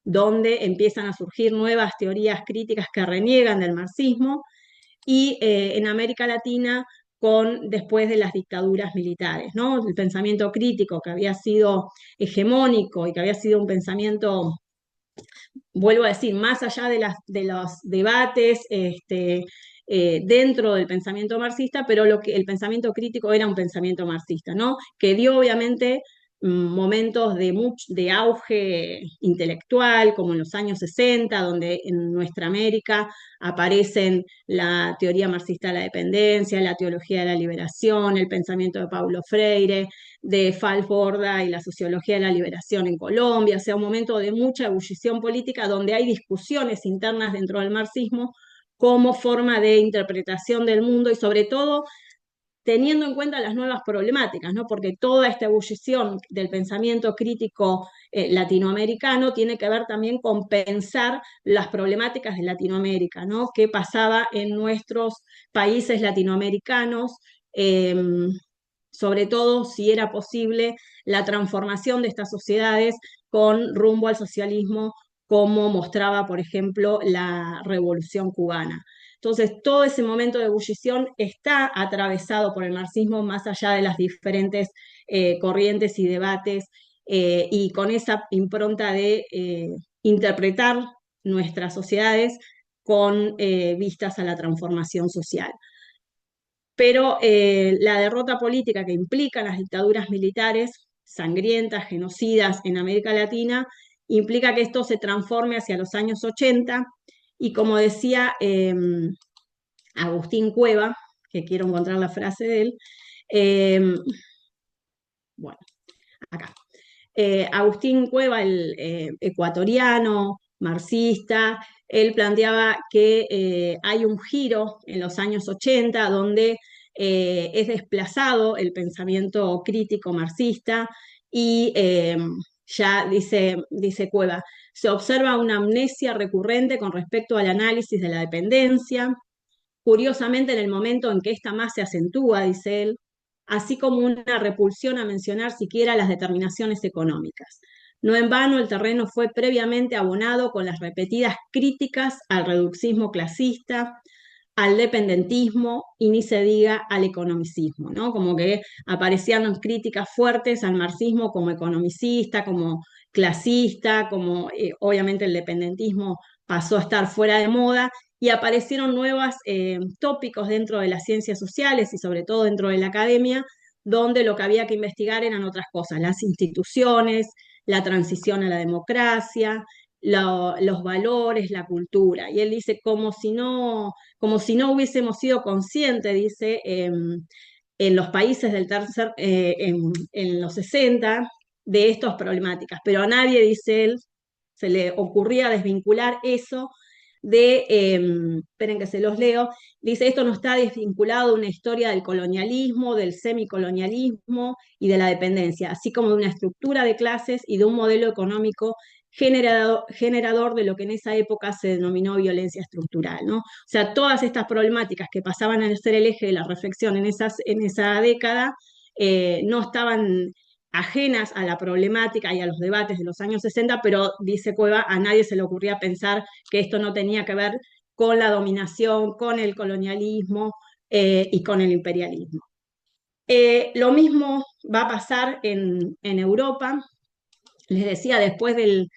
donde empiezan a surgir nuevas teorías críticas que reniegan del marxismo, y en América Latina después de las dictaduras militares, ¿no? El pensamiento crítico que había sido hegemónico y que había sido un pensamiento, vuelvo a decir, más allá de los debates dentro del pensamiento marxista, pero el pensamiento crítico era un pensamiento marxista, ¿no? Que dio obviamente momentos de auge intelectual, como en los años 60, donde en nuestra América aparecen la teoría marxista de la dependencia, la teología de la liberación, el pensamiento de Paulo Freire, de Falforda y la sociología de la liberación en Colombia, o sea, un momento de mucha ebullición política donde hay discusiones internas dentro del marxismo como forma de interpretación del mundo y sobre todo teniendo en cuenta las nuevas problemáticas, ¿no? Porque toda esta ebullición del pensamiento crítico latinoamericano tiene que ver también con pensar las problemáticas de Latinoamérica, ¿no? ¿Qué pasaba en nuestros países latinoamericanos? Eh, Sobre todo si era posible la transformación de estas sociedades con rumbo al socialismo, como mostraba, por ejemplo, la Revolución Cubana. Entonces, todo ese momento de ebullición está atravesado por el marxismo más allá de las diferentes corrientes y debates, y con esa impronta de interpretar nuestras sociedades con vistas a la transformación social. Pero la derrota política que implican las dictaduras militares sangrientas, genocidas en América Latina, implica que esto se transforme hacia los años 80 y como decía Agustín Cueva, que quiero encontrar la frase de él, bueno, acá. Agustín Cueva, el ecuatoriano, marxista, él planteaba que hay un giro en los años 80 donde es desplazado el pensamiento crítico marxista y ya dice Cueva, se observa una amnesia recurrente con respecto al análisis de la dependencia. Curiosamente, en el momento en que esta más se acentúa, dice él, así como una repulsión a mencionar siquiera las determinaciones económicas. No en vano el terreno fue previamente abonado con las repetidas críticas al reduccismo clasista, al dependentismo y ni se diga al economicismo, ¿no? Como que aparecían críticas fuertes al marxismo como economicista, como clasista, como obviamente el dependentismo pasó a estar fuera de moda y aparecieron nuevos tópicos dentro de las ciencias sociales y sobre todo dentro de la academia, donde lo que había que investigar eran otras cosas, las instituciones, la transición a la democracia, los valores, la cultura. Y él dice, como si no hubiésemos sido conscientes, dice, en los países del en los 60, de estas problemáticas. Pero a nadie, dice él, se le ocurría desvincular eso esperen que se los leo, dice, esto no está desvinculado de una historia del colonialismo, del semicolonialismo y de la dependencia, así como de una estructura de clases y de un modelo económico generador de lo que en esa época se denominó violencia estructural, ¿no? O sea, todas estas problemáticas que pasaban a ser el eje de la reflexión en esa década no estaban ajenas a la problemática y a los debates de los años 60, pero dice Cueva, a nadie se le ocurría pensar que esto no tenía que ver con la dominación, con el colonialismo y con el imperialismo. Lo mismo va a pasar en Europa, les decía, después del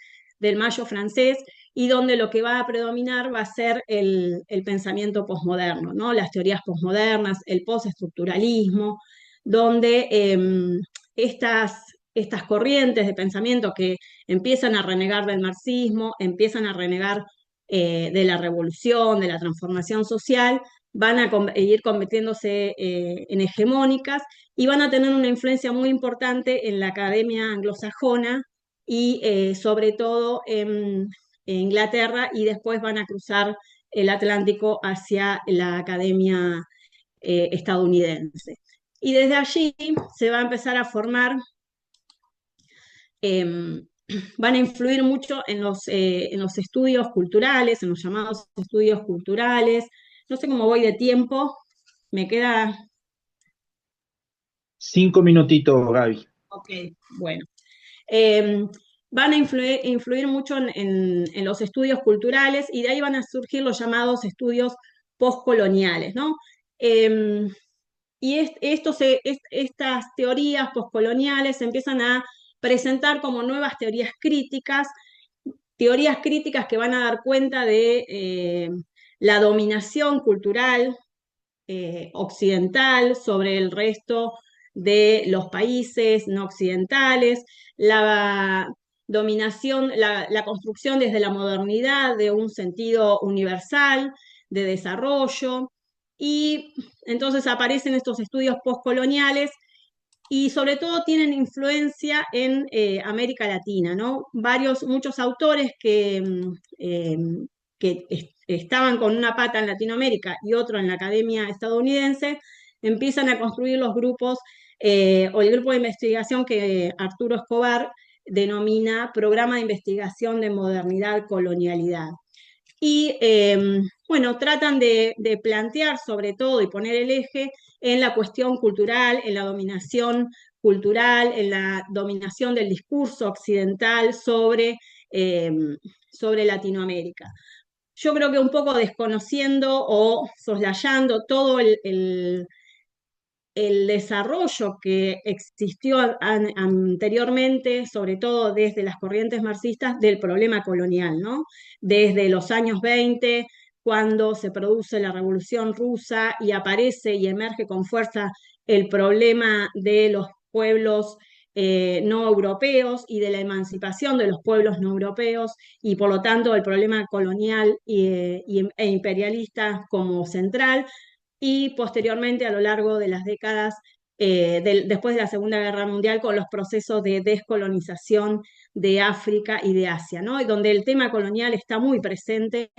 Mayo francés, y donde lo que va a predominar va a ser el pensamiento posmoderno, ¿no? Las teorías posmodernas, el postestructuralismo, donde estas corrientes de pensamiento que empiezan a renegar del marxismo, empiezan a renegar de la revolución, de la transformación social, van a ir convirtiéndose en hegemónicas y van a tener una influencia muy importante en la academia anglosajona y sobre todo en Inglaterra, y después van a cruzar el Atlántico hacia la academia estadounidense. Y desde allí se va a empezar a formar, van a influir mucho en los estudios culturales, en los llamados estudios culturales. No sé cómo voy de tiempo, me queda... 5 minutitos, Gaby. Ok, bueno. Eh, Van a influir mucho en los estudios culturales y de ahí van a surgir los llamados estudios postcoloniales, ¿no? Eh, y estas teorías postcoloniales se empiezan a presentar como nuevas teorías críticas que van a dar cuenta de la dominación cultural occidental sobre el resto de los países no occidentales, la dominación, la construcción desde la modernidad de un sentido universal de desarrollo, y entonces aparecen estos estudios postcoloniales y sobre todo tienen influencia en América Latina, ¿no? Muchos autores que estaban con una pata en Latinoamérica y otro en la academia estadounidense, empiezan a construir los grupos o el grupo de investigación que Arturo Escobar denomina Programa de Investigación de Modernidad Colonialidad. Y bueno, tratan de plantear sobre todo y poner el eje en la cuestión cultural, en la dominación cultural, en la dominación del discurso occidental sobre Latinoamérica. Yo creo que un poco desconociendo o soslayando todo el desarrollo que existió anteriormente, sobre todo desde las corrientes marxistas, del problema colonial, ¿no? Desde los años 20, cuando se produce la Revolución Rusa y aparece y emerge con fuerza el problema de los pueblos no europeos y de la emancipación de los pueblos no europeos, y por lo tanto el problema colonial e imperialista como central, y posteriormente a lo largo de las décadas después de la Segunda Guerra Mundial, con los procesos de descolonización de África y de Asia, ¿no? Y donde el tema colonial está muy presente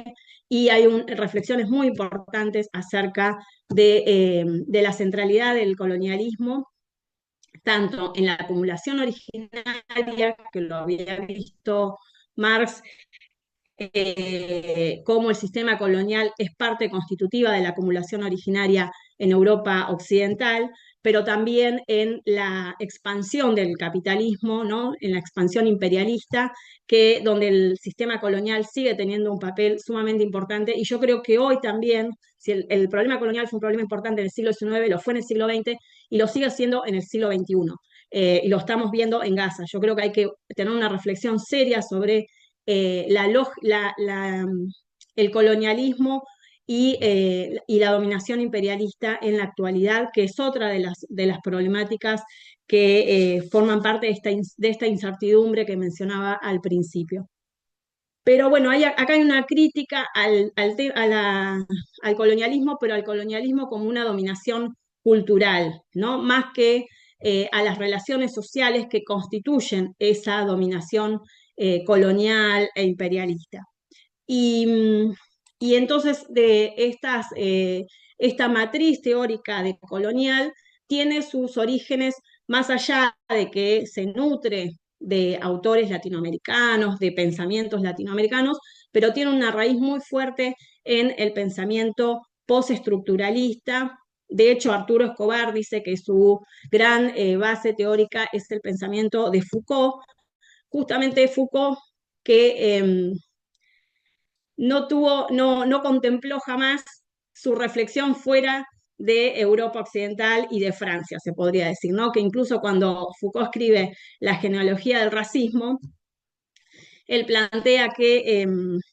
y hay reflexiones muy importantes acerca de la centralidad del colonialismo, tanto en la acumulación originaria, que lo había visto Marx, cómo el sistema colonial es parte constitutiva de la acumulación originaria en Europa occidental, pero también en la expansión del capitalismo, ¿no? En la expansión imperialista, donde el sistema colonial sigue teniendo un papel sumamente importante. Y yo creo que hoy también, si el problema colonial fue un problema importante en el siglo XIX, lo fue en el siglo XX y lo sigue siendo en el siglo XXI. Y lo estamos viendo en Gaza. Yo creo que hay que tener una reflexión seria sobre el colonialismo y la dominación imperialista en la actualidad, que es otra de las problemáticas que forman parte de esta incertidumbre que mencionaba al principio. Pero bueno, acá hay una crítica al colonialismo, pero al colonialismo como una dominación cultural, ¿no? Más que a las relaciones sociales que constituyen esa dominación colonial e imperialista. Y Y entonces esta matriz teórica de colonial tiene sus orígenes más allá de que se nutre de autores latinoamericanos, de pensamientos latinoamericanos, pero tiene una raíz muy fuerte en el pensamiento postestructuralista. De hecho, Arturo Escobar dice que su gran base teórica es el pensamiento de Foucault, justamente Foucault que no contempló jamás su reflexión fuera de Europa Occidental y de Francia, se podría decir, ¿no? Que incluso cuando Foucault escribe La genealogía del racismo, él plantea que,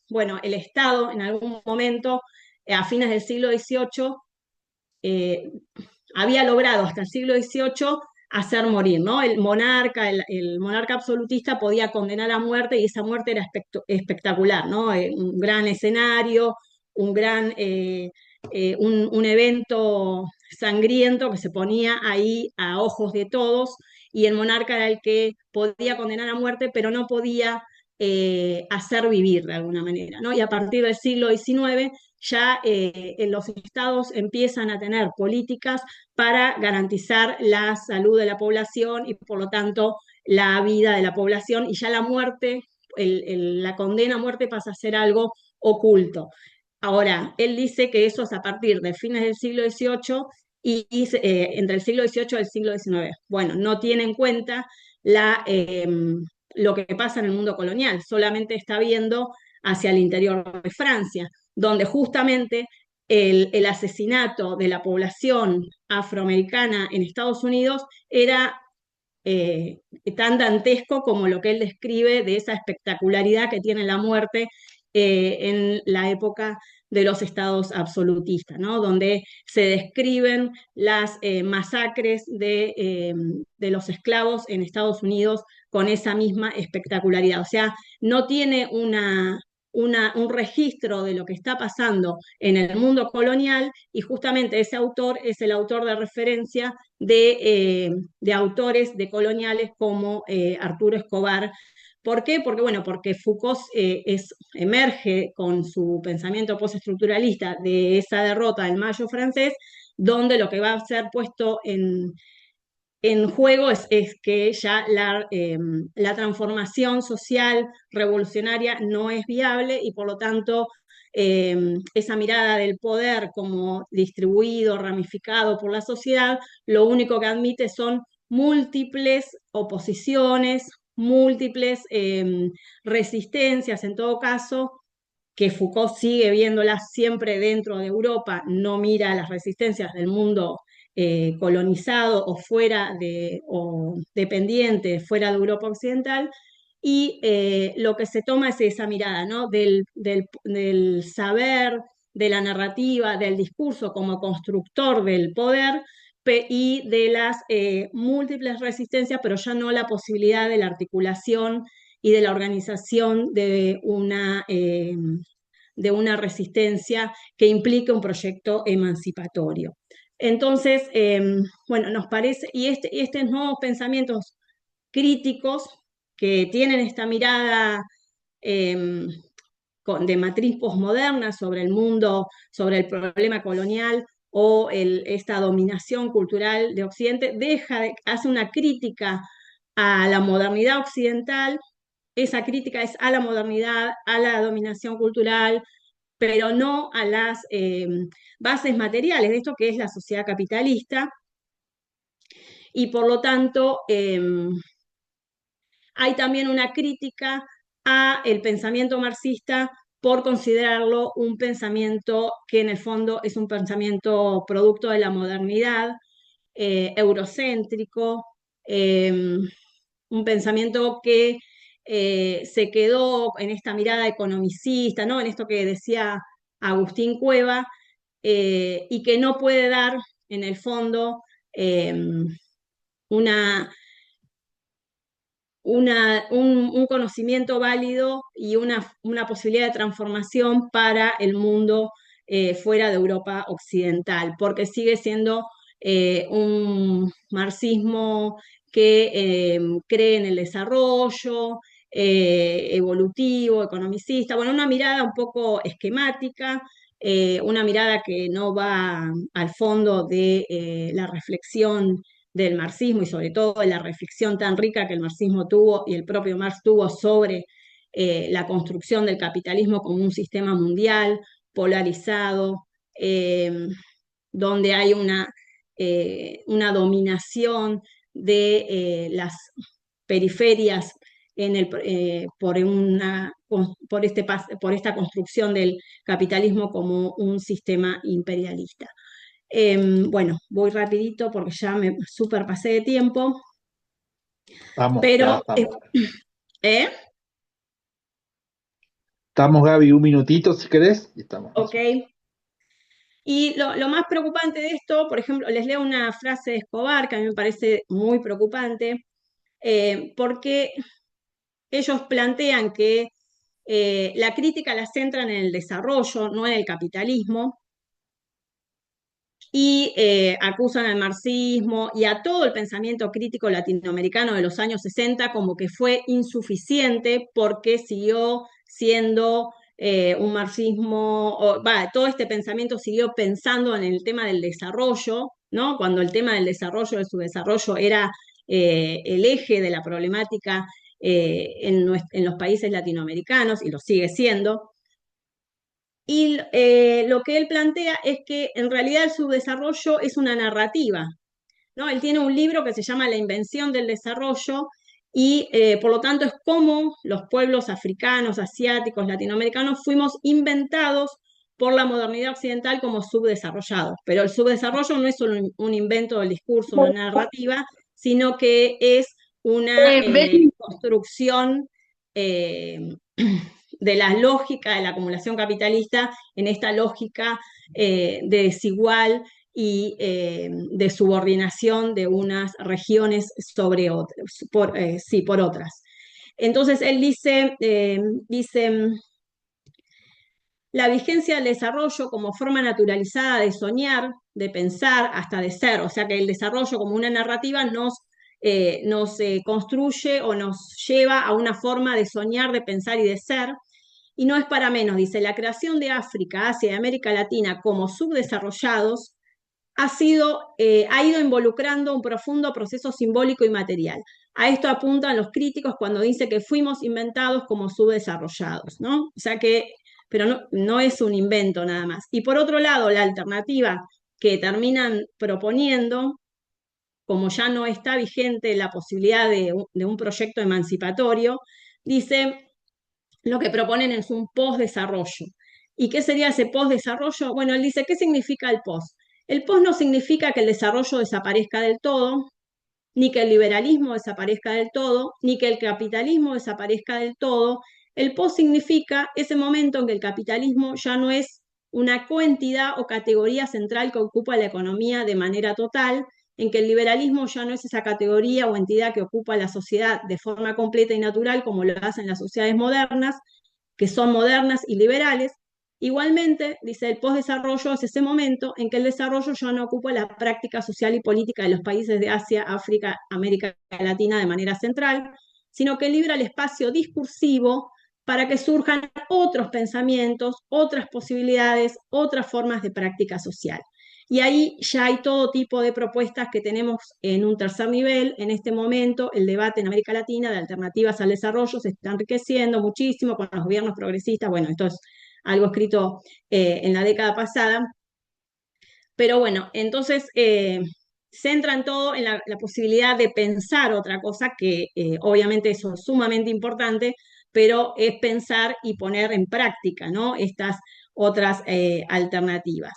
bueno, el Estado en algún momento, a fines del siglo XVIII, eh, había logrado hasta el siglo XVIII hacer morir, ¿no? El monarca absolutista podía condenar a muerte y esa muerte era espectacular, ¿no? Un gran escenario, un evento sangriento que se ponía ahí a ojos de todos y el monarca era el que podía condenar a muerte, pero no podía hacer vivir de alguna manera, ¿no? Y a partir del siglo XIX ya en los estados empiezan a tener políticas para garantizar la salud de la población y por lo tanto la vida de la población y ya la muerte, la condena a muerte pasa a ser algo oculto. Ahora, él dice que eso es a partir de fines del siglo XVIII entre el siglo XVIII y el siglo XIX. Bueno, no tiene en cuenta lo que pasa en el mundo colonial, solamente está viendo hacia el interior de Francia, donde justamente el asesinato de la población afroamericana en Estados Unidos era tan dantesco como lo que él describe de esa espectacularidad que tiene la muerte en la época de los estados absolutistas, ¿no? Donde se describen las masacres de los esclavos en Estados Unidos con esa misma espectacularidad. O sea, no tiene un registro de lo que está pasando en el mundo colonial y justamente ese autor es el autor de referencia de autores de coloniales como Arturo Escobar. ¿Por qué? Porque, bueno, porque Foucault emerge con su pensamiento postestructuralista de esa derrota del Mayo francés, donde lo que va a ser puesto en juego es que ya la transformación social revolucionaria no es viable y por lo tanto esa mirada del poder como distribuido, ramificado por la sociedad, lo único que admite son múltiples oposiciones, múltiples resistencias en todo caso, que Foucault sigue viéndolas siempre dentro de Europa, no mira las resistencias del mundo colonizado o dependiente fuera de Europa Occidental, y lo que se toma es esa mirada, ¿no? Del saber, de la narrativa, del discurso como constructor del poder y de las múltiples resistencias, pero ya no la posibilidad de la articulación y de la organización de una resistencia que implique un proyecto emancipatorio. Entonces, bueno, nos parece, y estos nuevos pensamientos críticos que tienen esta mirada de matriz posmoderna sobre el mundo, sobre el problema colonial o esta dominación cultural de Occidente, hace una crítica a la modernidad occidental. Esa crítica es a la modernidad, a la dominación cultural, pero no a las bases materiales de esto que es la sociedad capitalista, y por lo tanto hay también una crítica a el pensamiento marxista por considerarlo un pensamiento que en el fondo es un pensamiento producto de la modernidad, eurocéntrico, un pensamiento que se quedó en esta mirada economicista, ¿no? En esto que decía Agustín Cueva, y que no puede dar en el fondo una un conocimiento válido y una posibilidad de transformación para el mundo fuera de Europa Occidental, porque sigue siendo un marxismo que cree en el desarrollo, evolutivo, economicista, bueno, una mirada un poco esquemática, una mirada que no va al fondo de la reflexión del marxismo y sobre todo de la reflexión tan rica que el marxismo tuvo y el propio Marx tuvo sobre la construcción del capitalismo como un sistema mundial, polarizado, donde hay una dominación de las periferias por esta construcción del capitalismo como un sistema imperialista. Bueno, voy rapidito porque ya me superpasé de tiempo, Vamos, ya pero estamos. ¿eh? Estamos, Gaby, un minutito si querés, y estamos. Ok. Y lo más preocupante de esto, por ejemplo, les leo una frase de Escobar que a mí me parece muy preocupante, porque ellos plantean que la crítica la centran en el desarrollo, no en el capitalismo, y acusan al marxismo y a todo el pensamiento crítico latinoamericano de los años 60 como que fue insuficiente porque siguió siendo un marxismo, todo este pensamiento siguió pensando en el tema del desarrollo, ¿no? Cuando el tema del desarrollo, de su desarrollo, era el eje de la problemática en los países latinoamericanos y lo sigue siendo. Y lo que él plantea es que en realidad el subdesarrollo es una narrativa, ¿no? Él tiene un libro que se llama La invención del desarrollo y por lo tanto es como los pueblos africanos, asiáticos, latinoamericanos fuimos inventados por la modernidad occidental como subdesarrollados. Pero el subdesarrollo no es solo un invento del discurso, una narrativa, sino que es una Betty, construcción eh, de la lógica de la acumulación capitalista en esta lógica de desigual y de subordinación de unas regiones sobre otras, por otras. Entonces él dice, la vigencia del desarrollo como forma naturalizada de soñar, de pensar, hasta de ser, o sea que el desarrollo como una narrativa nos construye o nos lleva a una forma de soñar, de pensar y de ser, y no es para menos, dice, la creación de África, Asia y América Latina como subdesarrollados ha ido involucrando un profundo proceso simbólico y material. A esto apuntan los críticos cuando dice que fuimos inventados como subdesarrollados, ¿no? O sea que, pero no es un invento nada más. Y por otro lado, la alternativa que terminan proponiendo, como ya no está vigente la posibilidad de un proyecto emancipatorio, dice, lo que proponen es un postdesarrollo. ¿Y qué sería ese postdesarrollo? Bueno, él dice, ¿qué significa el post? El post no significa que el desarrollo desaparezca del todo, ni que el liberalismo desaparezca del todo, ni que el capitalismo desaparezca del todo. El post significa ese momento en que el capitalismo ya no es una coentidad o categoría central que ocupa la economía de manera total, en que el liberalismo ya no es esa categoría o entidad que ocupa la sociedad de forma completa y natural como lo hacen las sociedades modernas, que son modernas y liberales. Igualmente, dice, el postdesarrollo es ese momento en que el desarrollo ya no ocupa la práctica social y política de los países de Asia, África, América Latina de manera central, sino que libra el espacio discursivo para que surjan otros pensamientos, otras posibilidades, otras formas de práctica social. Y ahí ya hay todo tipo de propuestas que tenemos en un tercer nivel. En este momento, el debate en América Latina de alternativas al desarrollo se está enriqueciendo muchísimo con los gobiernos progresistas. Bueno, esto es algo escrito en la década pasada. Pero bueno, entonces centran todo en la posibilidad de pensar otra cosa, que obviamente eso es sumamente importante, pero es pensar y poner en práctica, ¿no? Estas otras alternativas.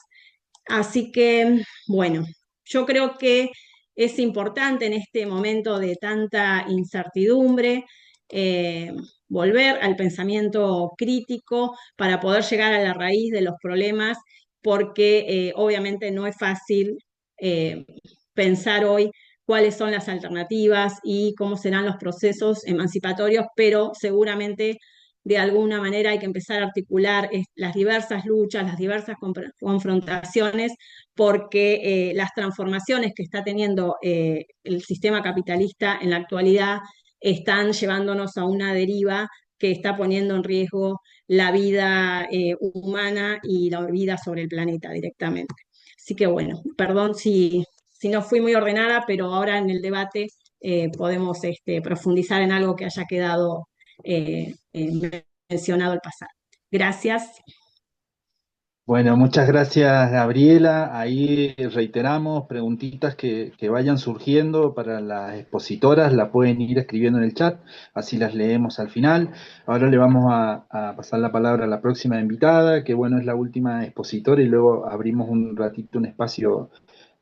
Así que, bueno, yo creo que es importante en este momento de tanta incertidumbre volver al pensamiento crítico para poder llegar a la raíz de los problemas, porque obviamente no es fácil eh, pensar hoy cuáles son las alternativas y cómo serán los procesos emancipatorios, pero seguramente de alguna manera hay que empezar a articular las diversas luchas, las diversas confrontaciones, porque las transformaciones que está teniendo el sistema capitalista en la actualidad están llevándonos a una deriva que está poniendo en riesgo la vida humana y la vida sobre el planeta directamente. Así que bueno, perdón si no fui muy ordenada, pero ahora en el debate podemos profundizar en algo que haya quedado mencionado al pasar. Gracias. Bueno, muchas gracias, Gabriela. Ahí reiteramos preguntitas que vayan surgiendo para las expositoras, la pueden ir escribiendo en el chat, así las leemos al final. Ahora le vamos a pasar la palabra a la próxima invitada, que bueno, es la última expositora y luego abrimos un ratito un espacio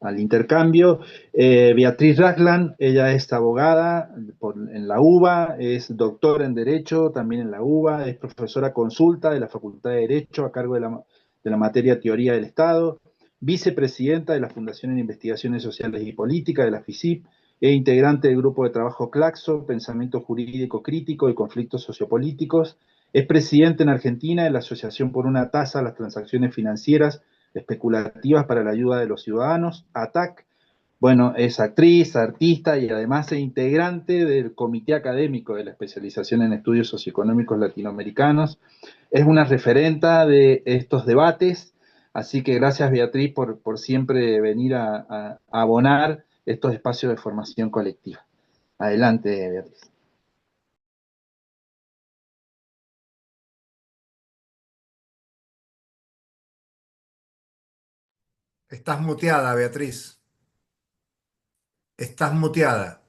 al intercambio. Beatriz Ragland, ella es abogada en la UBA, es doctora en Derecho también en la UBA, es profesora consulta de la Facultad de Derecho a cargo de la materia Teoría del Estado, vicepresidenta de la Fundación en Investigaciones Sociales y Políticas de la FICIP, e integrante del grupo de trabajo CLACSO, Pensamiento Jurídico Crítico y Conflictos Sociopolíticos, es presidente en Argentina de la Asociación por una Tasa a las Transacciones Financieras Especulativas para la Ayuda de los Ciudadanos, ATAC. Bueno, es actriz, artista y además es integrante del Comité Académico de la Especialización en Estudios Socioeconómicos Latinoamericanos. Es una referenta de estos debates, así que gracias Beatriz por siempre venir a abonar estos espacios de formación colectiva. Adelante, Beatriz. Estás muteada, Beatriz. Estás muteada.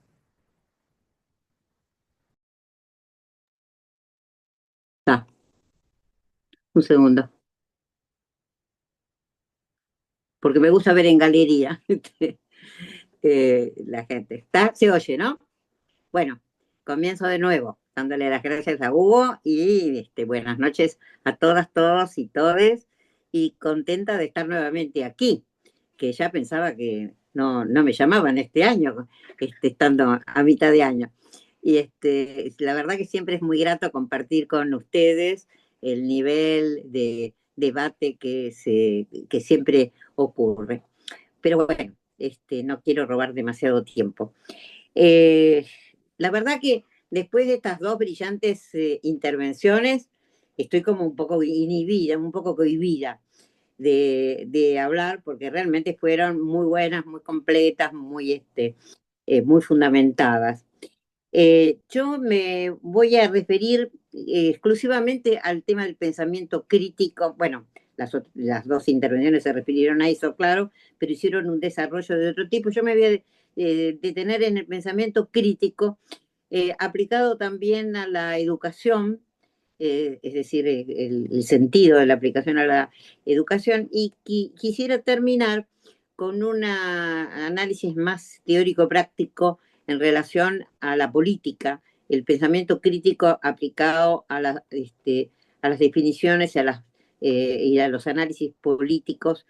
Ah, un segundo. Porque me gusta ver en galería la gente. Se oye, ¿no? Bueno, comienzo de nuevo, dándole las gracias a Hugo y buenas noches a todas, todos y todes. Y contenta de estar nuevamente aquí, que ya pensaba que no me llamaban este año, estando a mitad de año. Y la verdad que siempre es muy grato compartir con ustedes el nivel de debate que siempre ocurre. Pero bueno, no quiero robar demasiado tiempo. La verdad que después de estas dos brillantes intervenciones, estoy como un poco inhibida, un poco cohibida de hablar, porque realmente fueron muy buenas, muy completas, muy fundamentadas. Yo me voy a referir exclusivamente al tema del pensamiento crítico. Bueno, las dos intervenciones se refirieron a eso, claro, pero hicieron un desarrollo de otro tipo. Yo me voy a detener en el pensamiento crítico, aplicado también a la educación, es decir, el sentido de la aplicación a la educación, y quisiera terminar con un análisis más teórico-práctico en relación a la política, el pensamiento crítico aplicado a las definiciones y a los análisis políticos,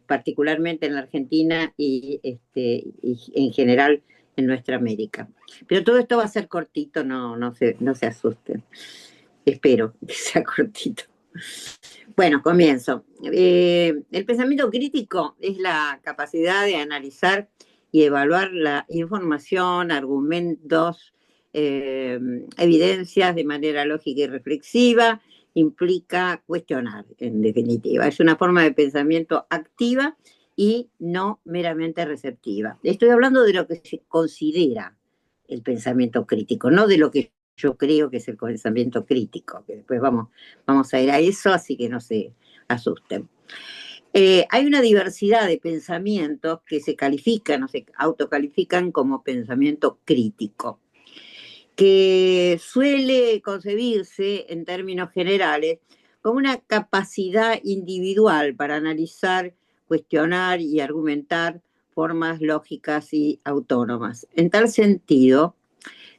particularmente en la Argentina y en general en nuestra América. Pero todo esto va a ser cortito, no se asusten. Espero que sea cortito. Bueno, comienzo. El pensamiento crítico es la capacidad de analizar y evaluar la información, argumentos, evidencias de manera lógica y reflexiva. Implica cuestionar, en definitiva. Es una forma de pensamiento activa y no meramente receptiva. Estoy hablando de lo que se considera el pensamiento crítico, no de lo que yo creo que es el pensamiento crítico, que después vamos a ir a eso, así que no se asusten. Hay una diversidad de pensamientos que se califican o se autocalifican como pensamiento crítico, que suele concebirse en términos generales como una capacidad individual para analizar, cuestionar y argumentar formas lógicas y autónomas. En tal sentido,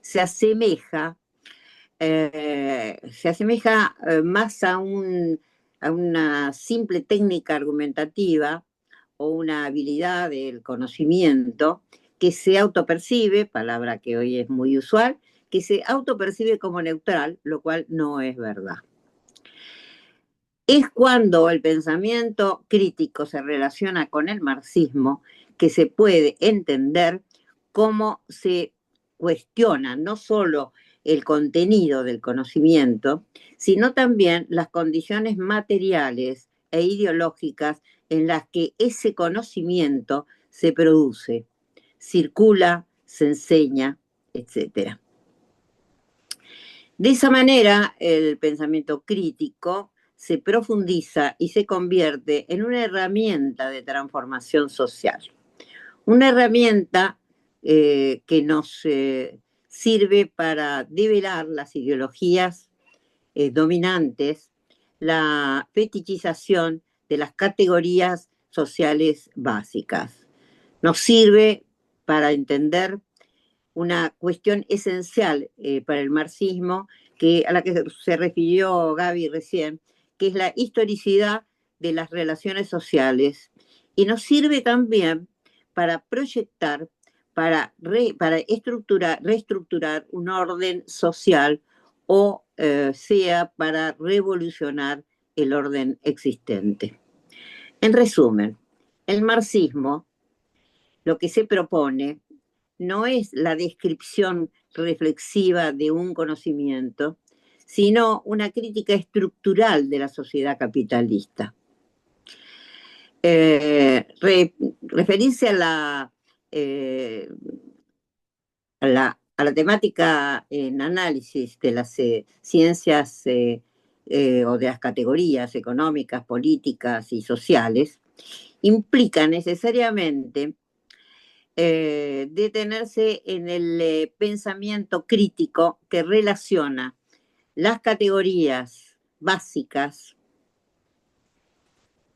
se asemeja más a una simple técnica argumentativa o una habilidad del conocimiento que se autopercibe, palabra que hoy es muy usual, que se autopercibe como neutral, lo cual no es verdad. Es cuando el pensamiento crítico se relaciona con el marxismo que se puede entender cómo se cuestionan no solo el contenido del conocimiento, sino también las condiciones materiales e ideológicas en las que ese conocimiento se produce, circula, se enseña, etc. De esa manera, el pensamiento crítico se profundiza y se convierte en una herramienta de transformación social. Una herramienta que nos sirve para develar las ideologías dominantes, la fetichización de las categorías sociales básicas. Nos sirve para entender una cuestión esencial para el marxismo, a la que se refirió Gaby recién, que es la historicidad de las relaciones sociales. Y nos sirve también para proyectar, para reestructurar un orden social o sea para revolucionar el orden existente. En resumen, el marxismo lo que se propone no es la descripción reflexiva de un conocimiento, sino una crítica estructural de la sociedad capitalista. Referirse a la temática en análisis de las ciencias o de las categorías económicas, políticas y sociales, implica necesariamente detenerse en el pensamiento crítico que relaciona las categorías básicas,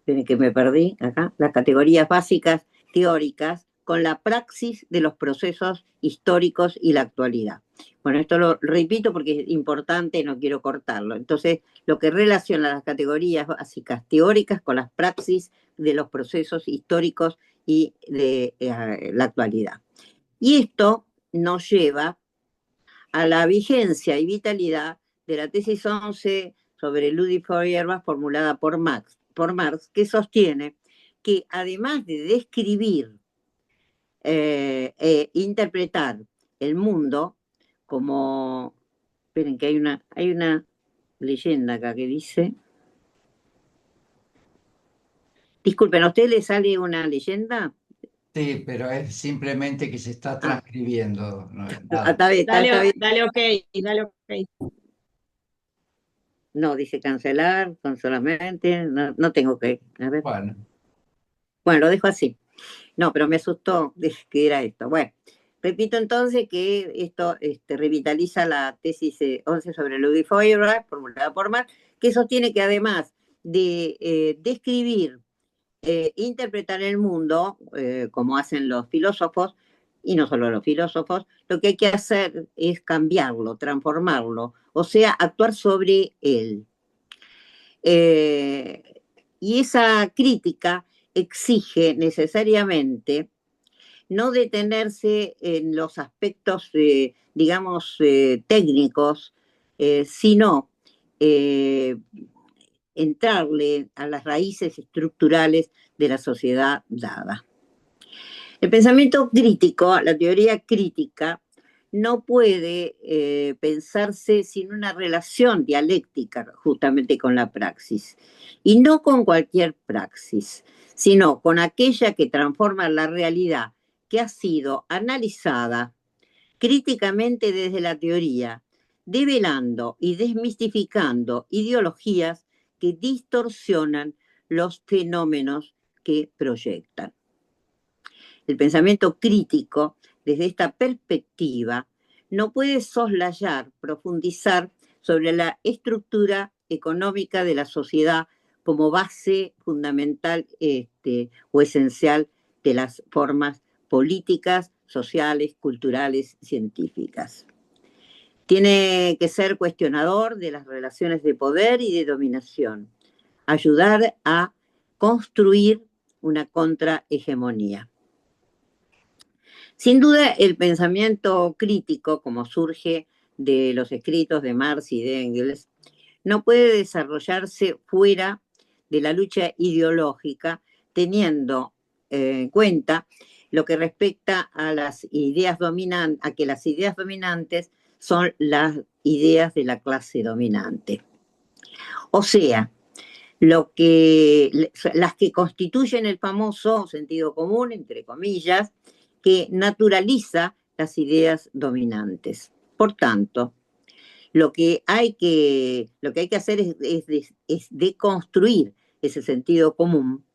que me perdí acá, las categorías básicas teóricas con la praxis de los procesos históricos y la actualidad. Bueno, esto lo repito porque es importante, no quiero cortarlo. Entonces, lo que relaciona las categorías básicas teóricas con las praxis de los procesos históricos y de la actualidad. Y esto nos lleva a la vigencia y vitalidad de la tesis 11 sobre Ludwig Feuerbach formulada por Marx, que sostiene que además de describir interpretar el mundo como... Esperen, que hay una leyenda acá que dice... Disculpen, ¿a usted le sale una leyenda? Sí, pero es simplemente que se está transcribiendo. No es nada. Está bien, está bien. Dale ok, dale ok. No, dice cancelar con solamente, no tengo que. A ver. Bueno, Bueno, lo dejo así. No, pero me asustó que era esto. Bueno, repito entonces que esto revitaliza la tesis 11 sobre Ludwig Feuerbach, formulada por Marx, que sostiene que además de describir, interpretar el mundo, como hacen los filósofos, y no solo los filósofos, lo que hay que hacer es cambiarlo, transformarlo, o sea, actuar sobre él. Y esa crítica exige necesariamente no detenerse en los aspectos, digamos, técnicos, sino entrarle a las raíces estructurales de la sociedad dada. El pensamiento crítico, la teoría crítica, no puede pensarse sin una relación dialéctica justamente con la praxis. Y no con cualquier praxis, sino con aquella que transforma la realidad que ha sido analizada críticamente desde la teoría, develando y desmistificando ideologías que distorsionan los fenómenos que proyectan. El pensamiento crítico, desde esta perspectiva, no puede soslayar, profundizar sobre la estructura económica de la sociedad como base fundamental o esencial de las formas políticas, sociales, culturales, científicas. Tiene que ser cuestionador de las relaciones de poder y de dominación, ayudar a construir una contrahegemonía. Sin duda, el pensamiento crítico, como surge de los escritos de Marx y de Engels, no puede desarrollarse fuera de la lucha ideológica, teniendo en cuenta lo que respecta a las ideas dominantes, a que las ideas dominantes son las ideas de la clase dominante. O sea, las que constituyen el famoso sentido común, entre comillas, que naturaliza las ideas dominantes. Por tanto, lo que hay que hacer es deconstruir ese sentido común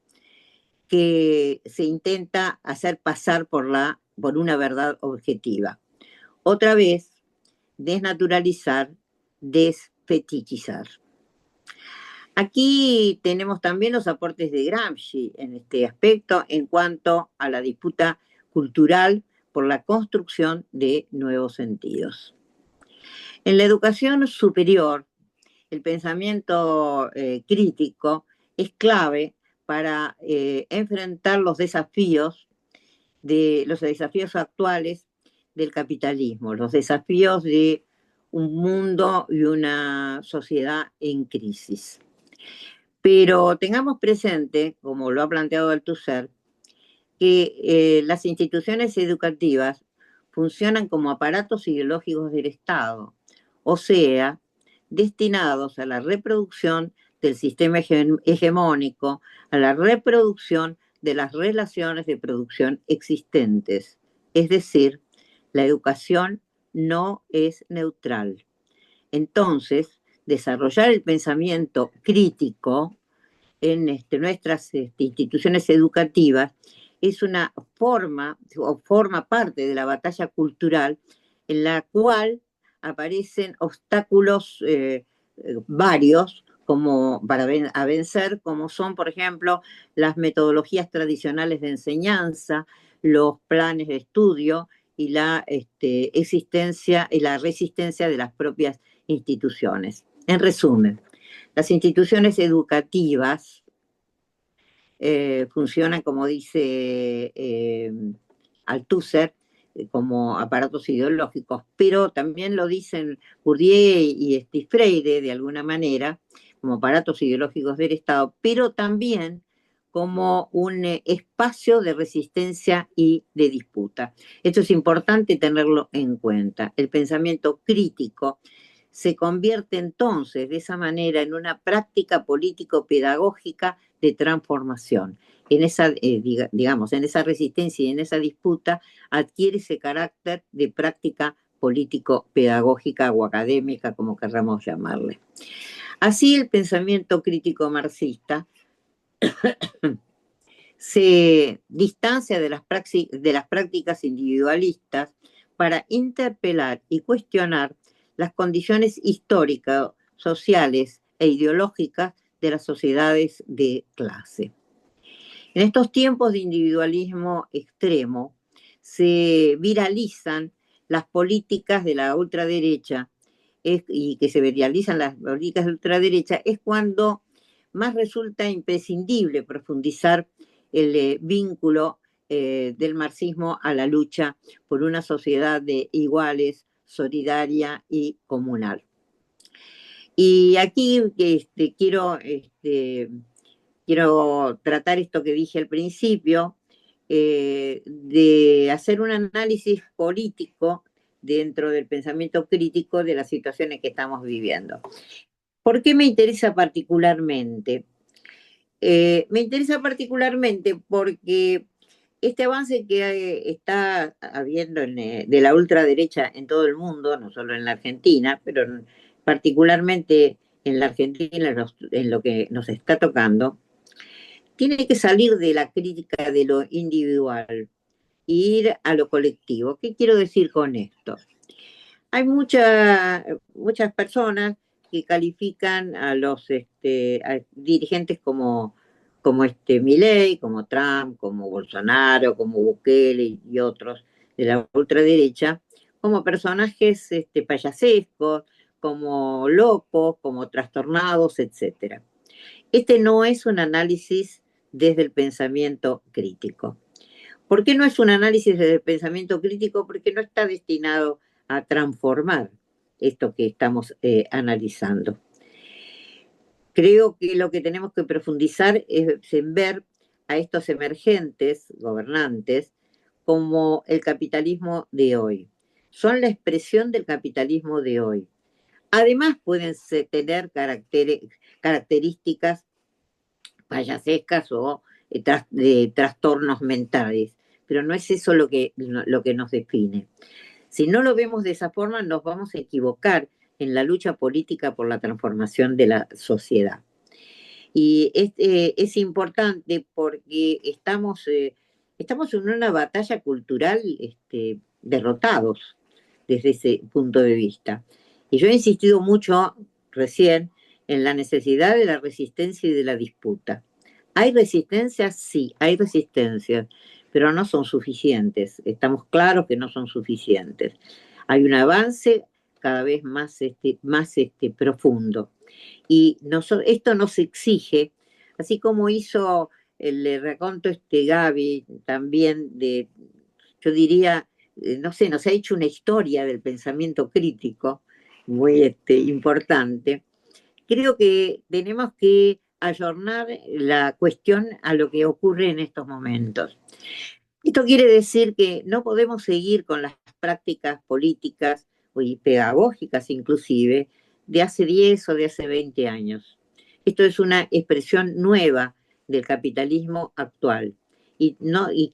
que se intenta hacer pasar por una verdad objetiva. Otra vez, desnaturalizar, desfetichizar. Aquí tenemos también los aportes de Gramsci en este aspecto en cuanto a la disputa cultural por la construcción de nuevos sentidos. En la educación superior, el pensamiento crítico es clave para enfrentar los desafíos actuales del capitalismo, los desafíos de un mundo y una sociedad en crisis. Pero tengamos presente, como lo ha planteado Althusser, que las instituciones educativas funcionan como aparatos ideológicos del Estado, o sea, destinados a la reproducción del sistema hegemónico, a la reproducción de las relaciones de producción existentes. Es decir, la educación no es neutral. Entonces, desarrollar el pensamiento crítico en nuestras instituciones educativas es una forma o forma parte de la batalla cultural en la cual aparecen obstáculos varios a vencer, como son, por ejemplo, las metodologías tradicionales de enseñanza, los planes de estudio y la existencia y la resistencia de las propias instituciones. En resumen, las instituciones educativas funcionan, como dice Althusser, como aparatos ideológicos, pero también lo dicen Bourdieu y Freire, de alguna manera, como aparatos ideológicos del Estado, pero también como un espacio de resistencia y de disputa. Esto es importante tenerlo en cuenta. El pensamiento crítico se convierte entonces de esa manera en una práctica político-pedagógica de transformación. En esa, digamos, en esa resistencia y en esa disputa adquiere ese carácter de práctica político-pedagógica o académica, como querramos llamarle. Así, el pensamiento crítico marxista se distancia de las prácticas individualistas para interpelar y cuestionar las condiciones históricas, sociales e ideológicas de las sociedades de clase. En estos tiempos de individualismo extremo se viralizan las políticas de la ultraderecha y que se viralizan las políticas de ultraderecha es cuando más resulta imprescindible profundizar el vínculo del marxismo a la lucha por una sociedad de iguales, solidaria y comunal. Y aquí quiero tratar esto que dije al principio, de hacer un análisis político dentro del pensamiento crítico de las situaciones que estamos viviendo. ¿Por qué me interesa particularmente? Me interesa particularmente porque este avance que está habiendo de la ultraderecha en todo el mundo, no solo en la Argentina, pero particularmente en la Argentina, en lo que nos está tocando, tiene que salir de la crítica de lo individual e ir a lo colectivo. ¿Qué quiero decir con esto? Hay muchas personas que califican a los a dirigentes como Milei, como Trump, como Bolsonaro, como Bukele y otros de la ultraderecha, como personajes payasescos, como locos, como trastornados, etc. Este no es un análisis desde el pensamiento crítico. ¿Por qué no es un análisis desde el pensamiento crítico? Porque no está destinado a transformar esto que estamos analizando. Creo que lo que tenemos que profundizar es en ver a estos emergentes gobernantes como el capitalismo de hoy. Son la expresión del capitalismo de hoy. Además, pueden tener características payasescas o de trastornos mentales, pero no es eso lo que nos define. Si no lo vemos de esa forma, nos vamos a equivocar en la lucha política por la transformación de la sociedad. Y es importante porque estamos en una batalla cultural derrotados desde ese punto de vista. Y yo he insistido mucho recién en la necesidad de la resistencia y de la disputa. ¿Hay resistencias? Sí, hay resistencias, pero no son suficientes. Estamos claros que no son suficientes. Hay un avance cada vez más profundo. Y esto nos exige, así como hizo el reconto Gaby también yo diría, no sé, nos ha hecho una historia del pensamiento crítico muy importante. Creo que tenemos que ayornar la cuestión a lo que ocurre en estos momentos. Esto quiere decir que no podemos seguir con las prácticas políticas y pedagógicas inclusive de hace 10 o de hace 20 años. Esto es una expresión nueva del capitalismo actual. Y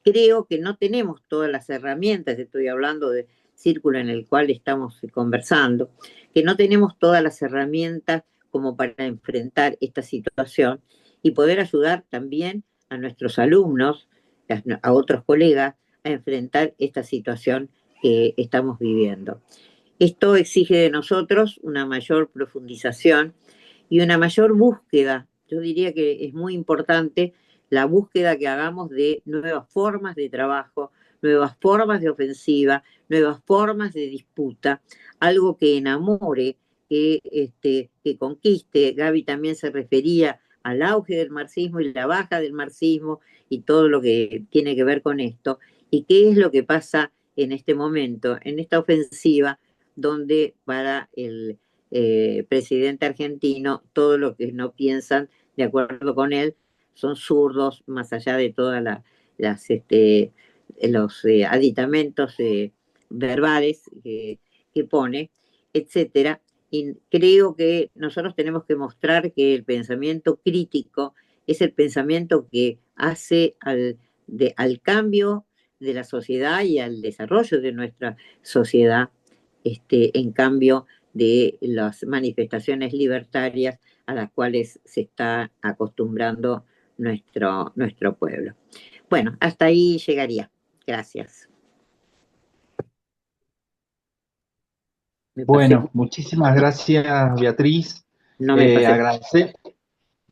creo que no tenemos todas las herramientas, estoy hablando del círculo en el cual estamos conversando, que no tenemos todas las herramientas como para enfrentar esta situación y poder ayudar también a nuestros alumnos, a otros colegas, a enfrentar esta situación que estamos viviendo. Esto exige de nosotros una mayor profundización y una mayor búsqueda. Yo diría que es muy importante la búsqueda que hagamos de nuevas formas de trabajo, nuevas formas de ofensiva, nuevas formas de disputa, algo que enamore, que conquiste. Gaby también se refería al auge del marxismo y la baja del marxismo y todo lo que tiene que ver con esto. ¿Y qué es lo que pasa en este momento, en esta ofensiva, donde para el presidente argentino todo lo que no piensan de acuerdo con él son zurdos, más allá de todas los aditamentos verbales que pone, etcétera? Y creo que nosotros tenemos que mostrar que el pensamiento crítico es el pensamiento que hace al cambio de la sociedad y al desarrollo de nuestra sociedad, en cambio de las manifestaciones libertarias a las cuales se está acostumbrando nuestro pueblo. Bueno, hasta ahí llegaría. Gracias. Bueno, muchísimas gracias, Beatriz. No me pasé. Agradecer.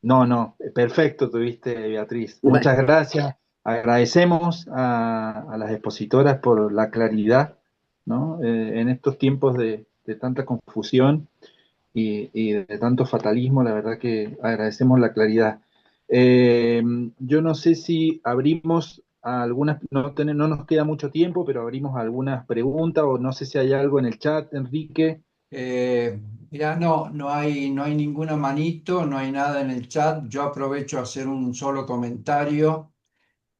No, perfecto tuviste, Beatriz. Bueno. Muchas gracias. Agradecemos a las expositoras por la claridad, ¿no? En estos tiempos de tanta confusión y de tanto fatalismo, la verdad que agradecemos la claridad. Yo no sé si abrimos a algunas, no nos queda mucho tiempo, pero abrimos algunas preguntas o no sé si hay algo en el chat, Enrique. Mira, no hay ninguna manito, no hay nada en el chat. Yo aprovecho a hacer un solo comentario.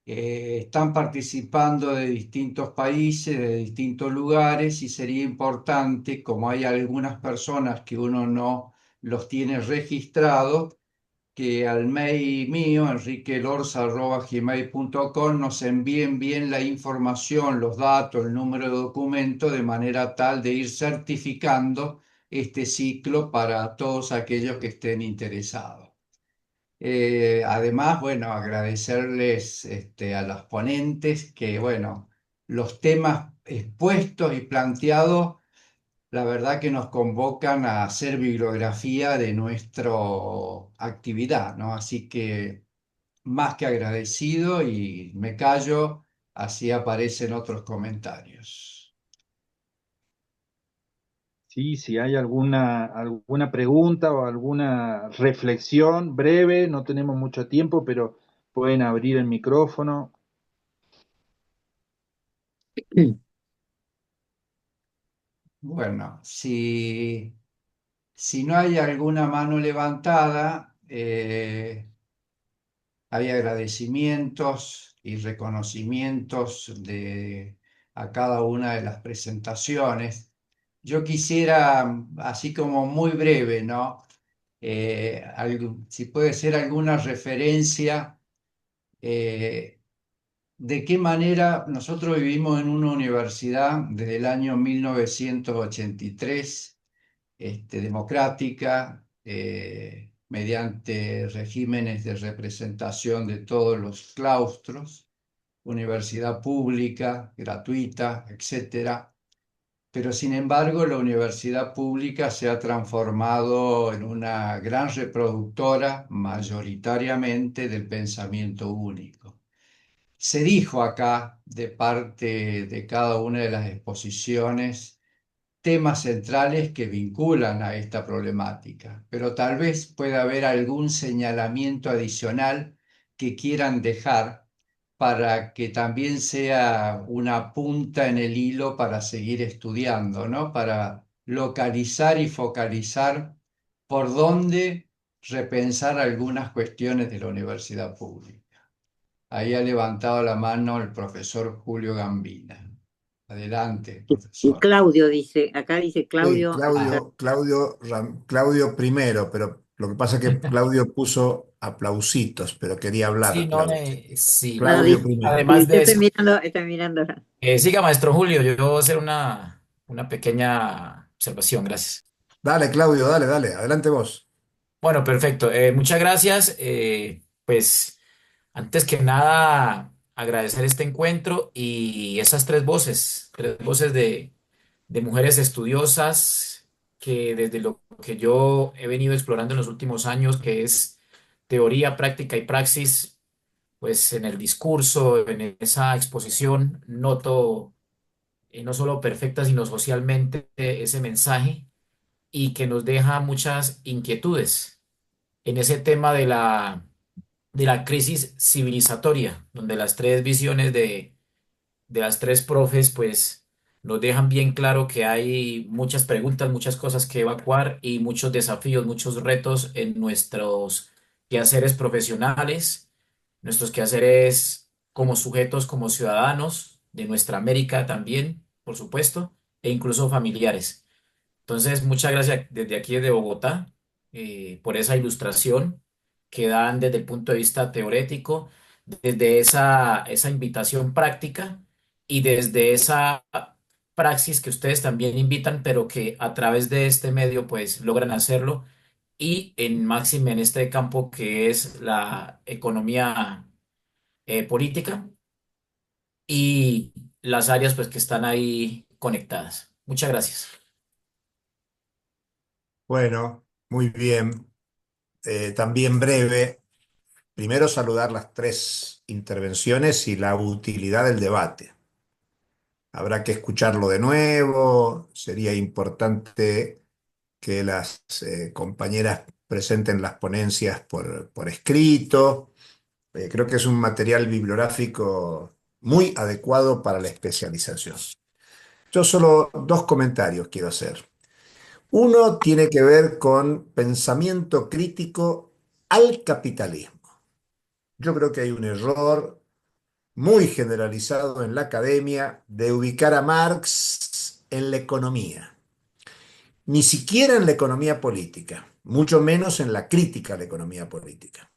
Están participando de distintos países, de distintos lugares, y sería importante, como hay algunas personas que uno no los tiene registrados, que al mail mío, enriquelorza@gmail.com, nos envíen bien la información, los datos, el número de documento, de manera tal de ir certificando este ciclo para todos aquellos que estén interesados. Además, bueno, agradecerles a los ponentes que, bueno, los temas expuestos y planteados, la verdad que nos convocan a hacer bibliografía de nuestra actividad, ¿no? Así que más que agradecido y me callo, así aparecen otros comentarios. Sí, si hay alguna pregunta o alguna reflexión breve, no tenemos mucho tiempo, pero pueden abrir el micrófono. Bueno, si no hay alguna mano levantada, hay agradecimientos y reconocimientos a cada una de las presentaciones. Yo quisiera, así como muy breve, ¿no? Si puede ser alguna referencia, de qué manera nosotros vivimos en una universidad desde el año 1983, democrática, mediante regímenes de representación de todos los claustros, universidad pública, gratuita, etcétera. Pero sin embargo, la universidad pública se ha transformado en una gran reproductora mayoritariamente del pensamiento único. Se dijo acá, de parte de cada una de las exposiciones, temas centrales que vinculan a esta problemática, pero tal vez pueda haber algún señalamiento adicional que quieran dejar para que también sea una punta en el hilo para seguir estudiando, ¿no? Para localizar y focalizar por dónde repensar algunas cuestiones de la universidad pública. Ahí ha levantado la mano el profesor Julio Gambina. Adelante, Y profesor. Claudio dice, acá dice Sí, Claudio. Claudio primero, pero lo que pasa es que Claudio puso aplausitos, pero quería Sí, hablar, no, Claudio. sí. No, Claudio dice, primero. Además yo de eso, estoy mirando. siga, maestro Julio, yo voy a hacer una pequeña observación, gracias. Dale, Claudio, dale, dale, adelante vos. Bueno, perfecto. Muchas gracias. Pues antes que nada, agradecer este encuentro y esas tres voces de mujeres estudiosas que desde lo que yo he venido explorando en los últimos años, que es teoría, práctica y praxis, pues en el discurso, en esa exposición, noto no solo perfecta, sino socialmente ese mensaje y que nos deja muchas inquietudes en ese tema de la crisis civilizatoria, donde las tres visiones de las tres profes, pues nos dejan bien claro que hay muchas preguntas, muchas cosas que evacuar y muchos desafíos, muchos retos en nuestros quehaceres profesionales, nuestros quehaceres como sujetos, como ciudadanos de nuestra América también, por supuesto, e incluso familiares. Entonces, muchas gracias desde aquí, desde Bogotá, por esa ilustración que dan desde el punto de vista teorético, desde esa invitación práctica y desde esa praxis que ustedes también invitan, pero que a través de este medio pues logran hacerlo y en máxima en este campo que es la economía política y las áreas pues que están ahí conectadas. Muchas gracias. Bueno, muy bien. También breve. Primero saludar las tres intervenciones y la utilidad del debate. Habrá que escucharlo de nuevo. Sería importante que las compañeras presenten las ponencias por escrito. Creo que es un material bibliográfico muy adecuado para la especialización. Yo solo dos comentarios quiero hacer. Uno tiene que ver con pensamiento crítico al capitalismo. Yo creo que hay un error muy generalizado en la academia de ubicar a Marx en la economía, ni siquiera en la economía política, mucho menos en la crítica a la economía política.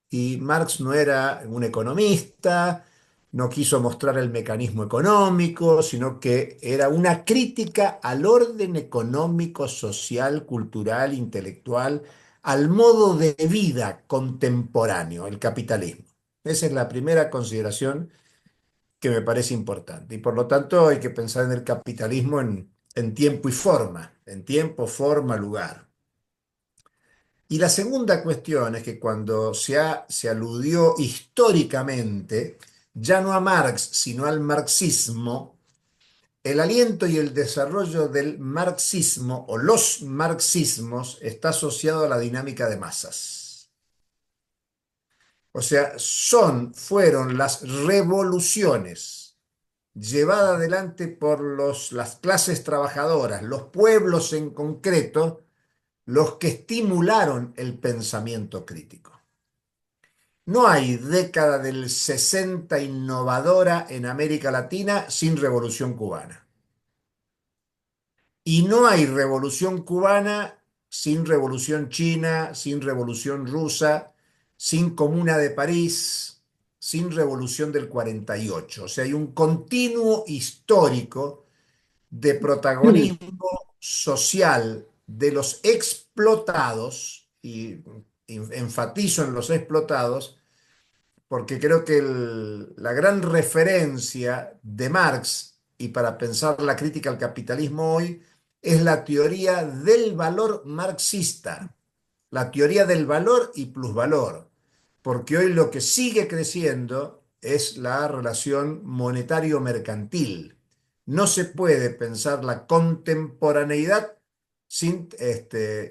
Y Marx no era un economista, no quiso mostrar el mecanismo económico, sino que era una crítica al orden económico, social, cultural, intelectual, al modo de vida contemporáneo, el capitalismo. Esa es la primera consideración que me parece importante. Y por lo tanto hay que pensar en el capitalismo en tiempo y forma, en tiempo, forma, lugar. Y la segunda cuestión es que cuando se aludió históricamente, ya no a Marx, sino al marxismo, el aliento y el desarrollo del marxismo o los marxismos está asociado a la dinámica de masas. O sea, fueron las revoluciones llevadas adelante por las clases trabajadoras, los pueblos en concreto, los que estimularon el pensamiento crítico. No hay década del 60 innovadora en América Latina sin Revolución Cubana. Y no hay Revolución Cubana sin Revolución China, sin Revolución Rusa, sin Comuna de París, sin Revolución del 48. O sea, hay un continuo histórico de protagonismo social de los explotados, y enfatizo en los explotados, porque creo que la gran referencia de Marx y para pensar la crítica al capitalismo hoy es la teoría del valor marxista, la teoría del valor y plusvalor, porque hoy lo que sigue creciendo es la relación monetario-mercantil. No se puede pensar la contemporaneidad sin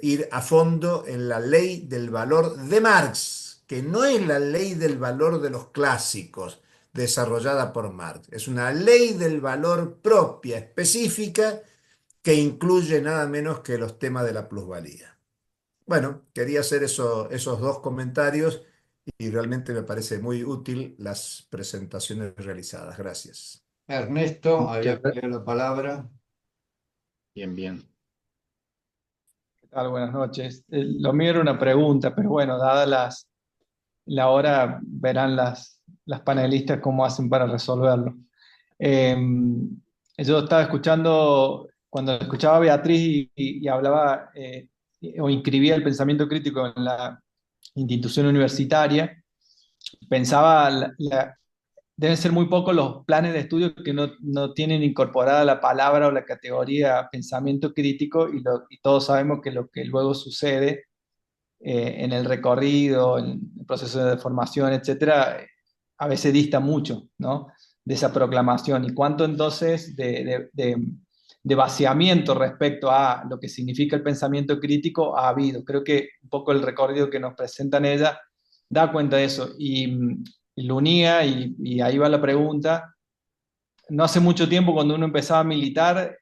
ir a fondo en la ley del valor de Marx, que no es la ley del valor de los clásicos desarrollada por Marx, es una ley del valor propia, específica, que incluye nada menos que los temas de la plusvalía. Bueno, quería hacer esos dos comentarios y realmente me parece muy útil las presentaciones realizadas. Gracias. Ernesto, Muchas había gracias. pedido la palabra. Bien, bien. ¿Qué tal? Buenas noches. Lo mío era una pregunta, pero bueno, dada la hora, verán las panelistas cómo hacen para resolverlo. Eh, yo estaba escuchando, cuando escuchaba a Beatriz y hablaba o inscribía el pensamiento crítico en la institución universitaria, pensaba, deben ser muy pocos los planes de estudio que no tienen incorporada la palabra o la categoría pensamiento crítico y todos sabemos que lo que luego sucede en el recorrido, en el proceso de formación, etcétera, a veces dista mucho, ¿no? De esa proclamación. ¿Y cuánto entonces de vaciamiento respecto a lo que significa el pensamiento crítico ha habido? Creo que un poco el recorrido que nos presentan ella da cuenta de eso. Y lo unía, y ahí va la pregunta. No hace mucho tiempo, cuando uno empezaba a militar,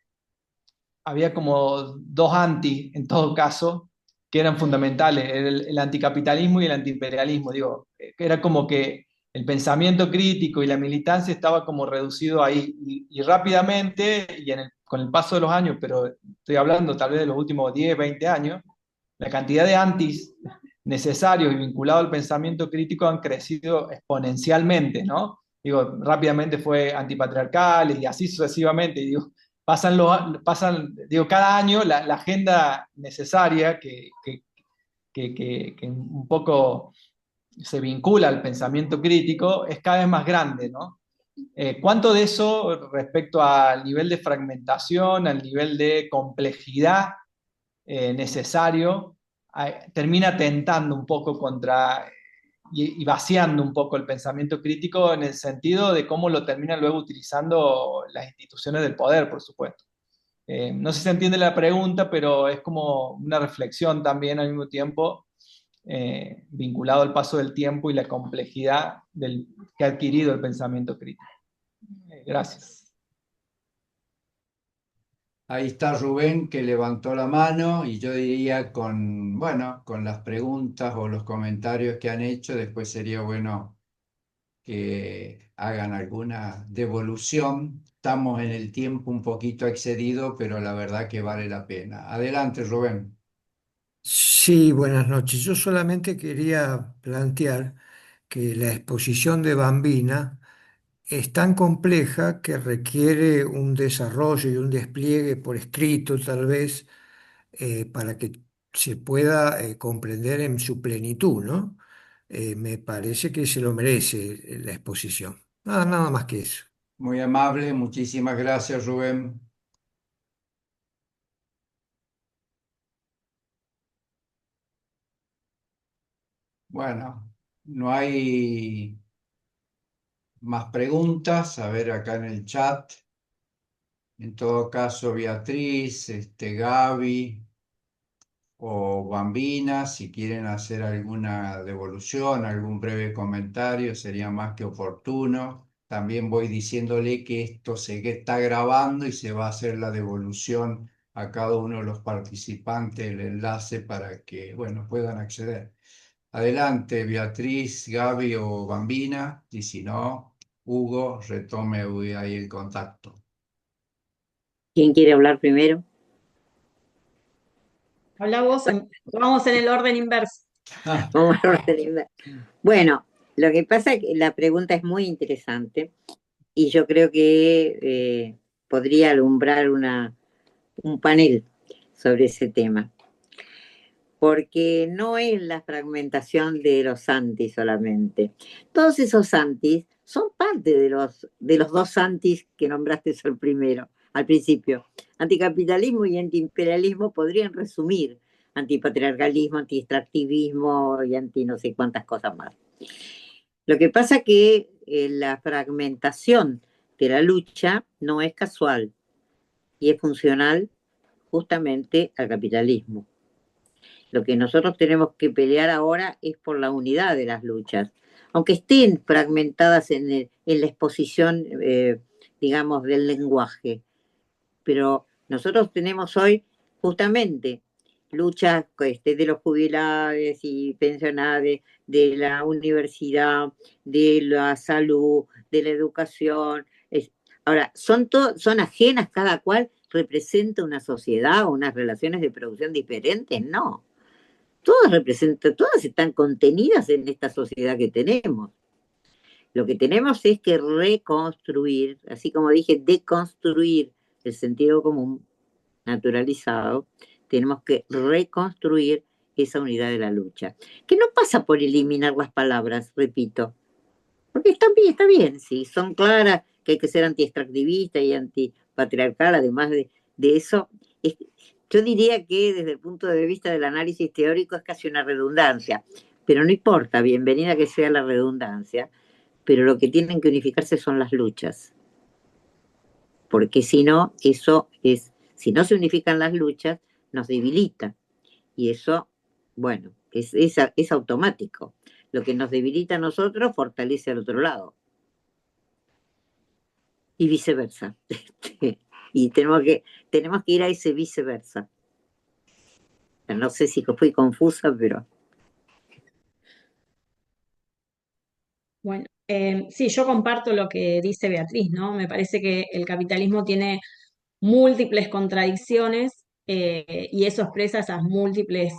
había como dos anti, en todo caso, que eran fundamentales, el anticapitalismo y el antiimperialismo. Digo, era como que el pensamiento crítico y la militancia estaba como reducido ahí, y rápidamente, con el paso de los años, pero estoy hablando tal vez de los últimos 10 20 años, la cantidad de antis necesarios y vinculados al pensamiento crítico han crecido exponencialmente, ¿no? Digo, rápidamente fue antipatriarcal y así sucesivamente. Y digo, digo, cada año la agenda necesaria que un poco se vincula al pensamiento crítico es cada vez más grande, ¿no? ¿Cuánto de eso respecto al nivel de fragmentación, al nivel de complejidad necesario, termina tentando un poco contra y vaciando un poco el pensamiento crítico en el sentido de cómo lo terminan luego utilizando las instituciones del poder, por supuesto? No sé si se entiende la pregunta, pero es como una reflexión también al mismo tiempo, vinculado al paso del tiempo y la complejidad que ha adquirido el pensamiento crítico. Gracias. Ahí está Rubén, que levantó la mano, y yo diría bueno, con las preguntas o los comentarios que han hecho, después sería bueno que hagan alguna devolución. Estamos en el tiempo un poquito excedido, pero la verdad que vale la pena. Adelante, Rubén. Sí, buenas noches. Yo solamente quería plantear que la exposición de Bambina es tan compleja que requiere un desarrollo y un despliegue por escrito, tal vez, para que se pueda comprender en su plenitud, ¿no? Me parece que se lo merece la exposición. Nada más que eso. Muy amable, muchísimas gracias, Rubén. Bueno, no hay más preguntas. A ver acá en el chat. En todo caso, Beatriz, Gaby o Bambina, si quieren hacer alguna devolución, algún breve comentario, sería más que oportuno. También voy diciéndole que esto se está grabando y se va a hacer la devolución a cada uno de los participantes, el enlace para que, bueno, puedan acceder. Adelante, Beatriz, Gaby o Bambina, y si no, Hugo, retome ahí el contacto. ¿Quién quiere hablar primero? Habla vos, vamos en el orden inverso. Vamos a ordenar. Bueno, lo que pasa es que la pregunta es muy interesante y yo creo que podría alumbrar un panel sobre ese tema, porque no es la fragmentación de los antis solamente. Todos esos antis son parte de los dos antis que nombraste al principio. Anticapitalismo y antiimperialismo podrían resumir antipatriarcalismo, anti-extractivismo y anti no sé cuántas cosas más. Lo que pasa que la fragmentación de la lucha no es casual y es funcional justamente al capitalismo. Lo que nosotros tenemos que pelear ahora es por la unidad de las luchas, aunque estén fragmentadas en la exposición, digamos, del lenguaje. Pero nosotros tenemos hoy justamente luchas de los jubilados y pensionados, de la universidad, de la salud, de la educación. Ahora, son ajenas, cada cual representa una sociedad o unas relaciones de producción diferentes, no. Todas están contenidas en esta sociedad que tenemos. Lo que tenemos es que reconstruir, así como dije, deconstruir el sentido común naturalizado, tenemos que reconstruir esa unidad de la lucha, que no pasa por eliminar las palabras, repito, porque está bien, sí, son claras que hay que ser anti-extractivista y antipatriarcal, además de eso, yo diría que desde el punto de vista del análisis teórico es casi una redundancia, pero no importa, bienvenida que sea la redundancia, pero lo que tienen que unificarse son las luchas, porque si no, si no se unifican las luchas, nos debilita, y eso, bueno, es automático. Lo que nos debilita a nosotros fortalece al otro lado. Y viceversa. Y tenemos que ir a ese viceversa. No sé si fui confusa, pero... Bueno, sí, yo comparto lo que dice Beatriz, ¿no? Me parece que el capitalismo tiene múltiples contradicciones y eso expresa esas múltiples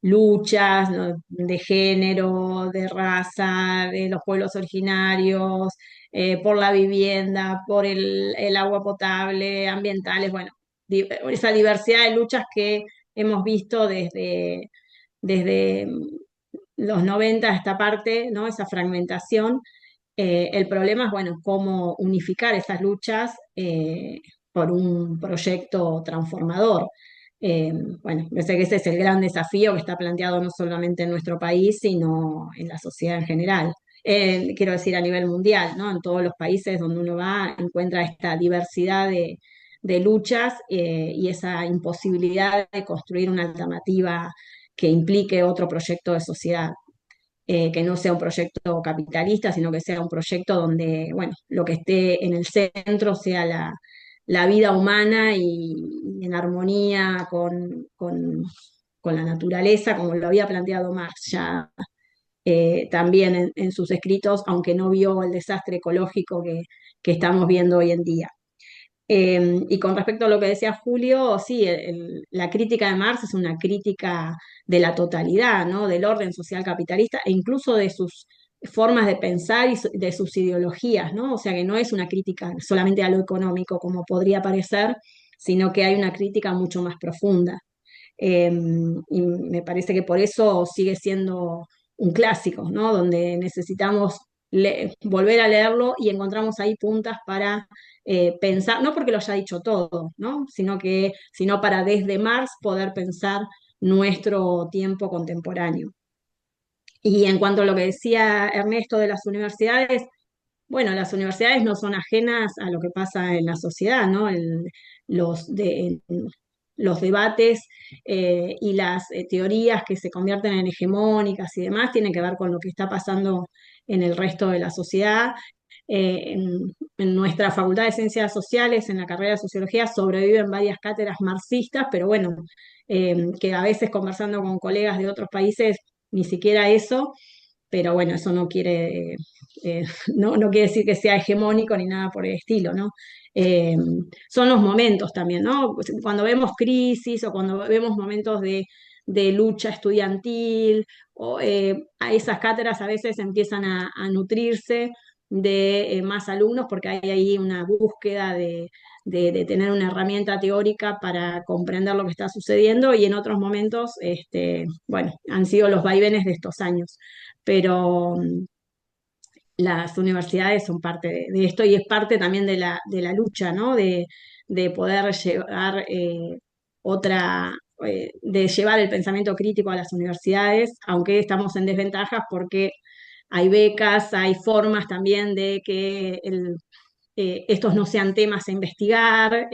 luchas, ¿no? De género, de raza, de los pueblos originarios, por la vivienda, por el agua potable, ambientales, bueno, esa diversidad de luchas que hemos visto desde los 90 a esta parte, ¿no? Esa fragmentación. El problema es, bueno, cómo unificar esas luchas por un proyecto transformador. Bueno, me parece que ese es el gran desafío que está planteado no solamente en nuestro país, sino en la sociedad en general. Quiero decir, a nivel mundial, ¿no? En todos los países donde uno va, encuentra esta diversidad de luchas y esa imposibilidad de construir una alternativa que implique otro proyecto de sociedad. Que no sea un proyecto capitalista, sino que sea un proyecto donde, bueno, lo que esté en el centro sea la vida humana y en armonía con la naturaleza, como lo había planteado Marx ya también en sus escritos, aunque no vio el desastre ecológico que estamos viendo hoy en día. Y con respecto a lo que decía Julio, sí, la crítica de Marx es una crítica de la totalidad, ¿no? Del orden social capitalista e incluso de sus formas de pensar y de sus ideologías, ¿no? O sea que no es una crítica solamente a lo económico, como podría parecer, sino que hay una crítica mucho más profunda. Y me parece que por eso sigue siendo un clásico, ¿no? Donde necesitamos volver a leerlo y encontramos ahí puntas para pensar, no porque lo haya dicho todo, ¿no? Sino para desde Marx poder pensar nuestro tiempo contemporáneo. Y en cuanto a lo que decía Ernesto de las universidades, bueno, las universidades no son ajenas a lo que pasa en la sociedad, ¿no? Los debates y las teorías que se convierten en hegemónicas y demás tienen que ver con lo que está pasando en el resto de la sociedad. En nuestra Facultad de Ciencias Sociales, en la carrera de Sociología, sobreviven varias cátedras marxistas, pero bueno, que a veces conversando con colegas de otros países ni siquiera eso, pero bueno, eso no quiere, no quiere decir que sea hegemónico ni nada por el estilo, ¿no? Eh, Son los momentos también, ¿no? Cuando vemos crisis o cuando vemos momentos de lucha estudiantil, a esas cátedras a veces empiezan a nutrirse de más alumnos porque hay ahí una búsqueda de tener una herramienta teórica para comprender lo que está sucediendo y en otros momentos, bueno, han sido los vaivenes de estos años, pero las universidades son parte de esto y es parte también de la lucha, ¿no? De poder llevar de llevar el pensamiento crítico a las universidades, aunque estamos en desventajas porque hay becas, hay formas también de que estos no sean temas a investigar,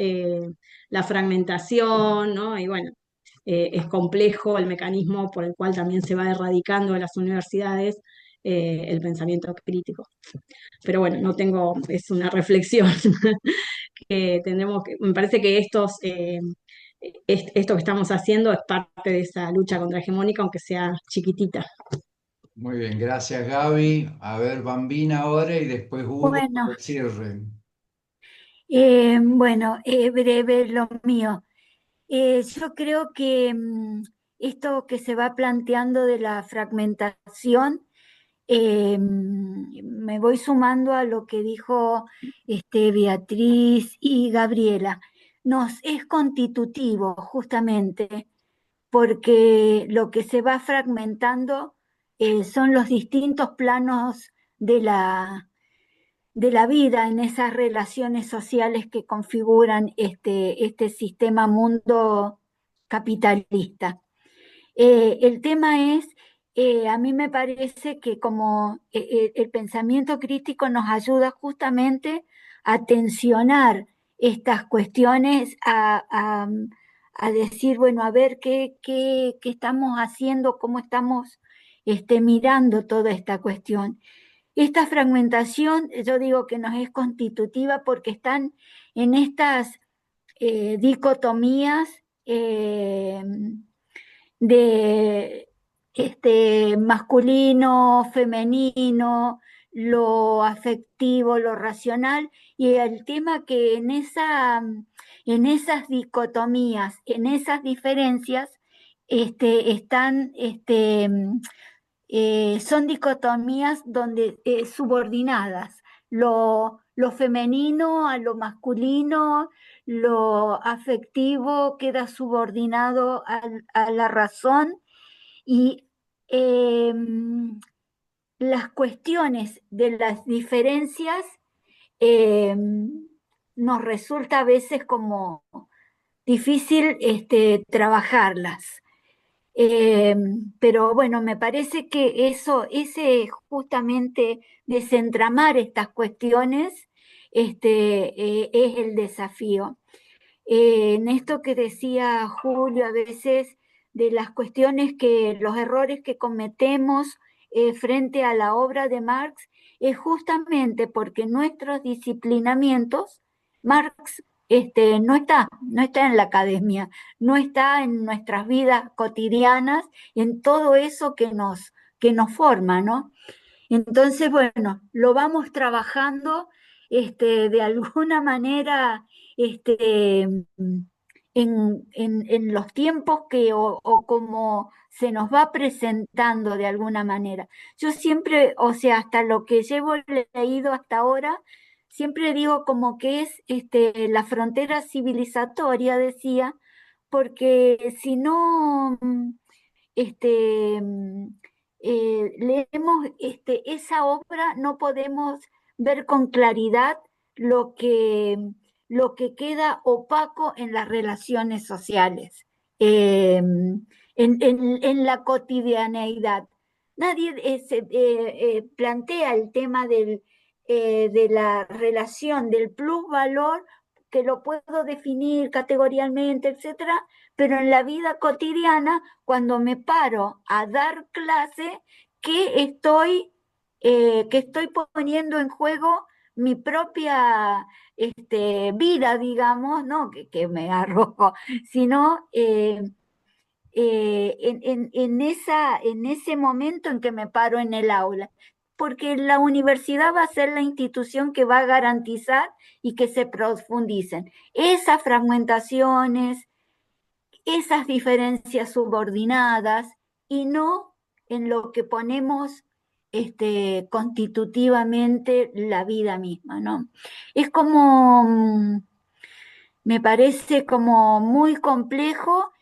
la fragmentación, ¿no? Y bueno, es complejo el mecanismo por el cual también se va erradicando de las universidades el pensamiento crítico. Pero bueno, no tengo, es una reflexión que tendremos que, me parece que esto que estamos haciendo es parte de esa lucha contrahegemónica, aunque sea chiquitita. Muy bien, gracias Gaby. A ver, Bambina ahora y después Hugo Bueno, para el cierre. bueno, breve lo mío. Yo creo que esto que se va planteando de la fragmentación, me voy sumando a lo que dijo Beatriz y Gabriela. Nos es constitutivo justamente porque lo que se va fragmentando son los distintos planos de la vida en esas relaciones sociales que configuran este sistema mundo capitalista. El tema es, a mí me parece que como el pensamiento crítico nos ayuda justamente a tensionar estas cuestiones, a decir, bueno, a ver qué estamos haciendo, cómo estamos mirando toda esta cuestión. Esta fragmentación, yo digo que nos es constitutiva porque están en estas dicotomías de masculino, femenino, lo afectivo, lo racional, y el tema que en esas dicotomías, en esas diferencias, están, son dicotomías donde subordinadas, lo femenino a lo masculino, lo afectivo queda subordinado a la razón y eh, las cuestiones de las diferencias eh, nos resulta a veces como difícil trabajarlas. Pero bueno, me parece que ese justamente desentramar estas cuestiones, es el desafío. En esto que decía Julio, a veces de las cuestiones los errores que cometemos frente a la obra de Marx, es justamente porque nuestros disciplinamientos, Marx no está en la academia, no está en nuestras vidas cotidianas, en todo eso que nos forma, ¿no? Entonces, bueno, lo vamos trabajando de alguna manera en los tiempos o como se nos va presentando de alguna manera. Yo siempre, o sea, hasta lo que llevo leído hasta ahora, siempre digo como que es la frontera civilizatoria, decía, porque si no leemos esa obra, no podemos ver con claridad lo que queda opaco en las relaciones sociales, en la cotidianeidad. Nadie plantea el tema de la relación del plusvalor, que lo puedo definir categorialmente, etcétera, pero en la vida cotidiana, cuando me paro a dar clase, que estoy poniendo en juego mi propia vida, digamos, no que me arrojo, sino en ese momento en que me paro en el aula, porque la universidad va a ser la institución que va a garantizar y que se profundicen esas fragmentaciones, esas diferencias subordinadas y no en lo que ponemos constitutivamente la vida misma, ¿no? Es como, me parece como muy complejo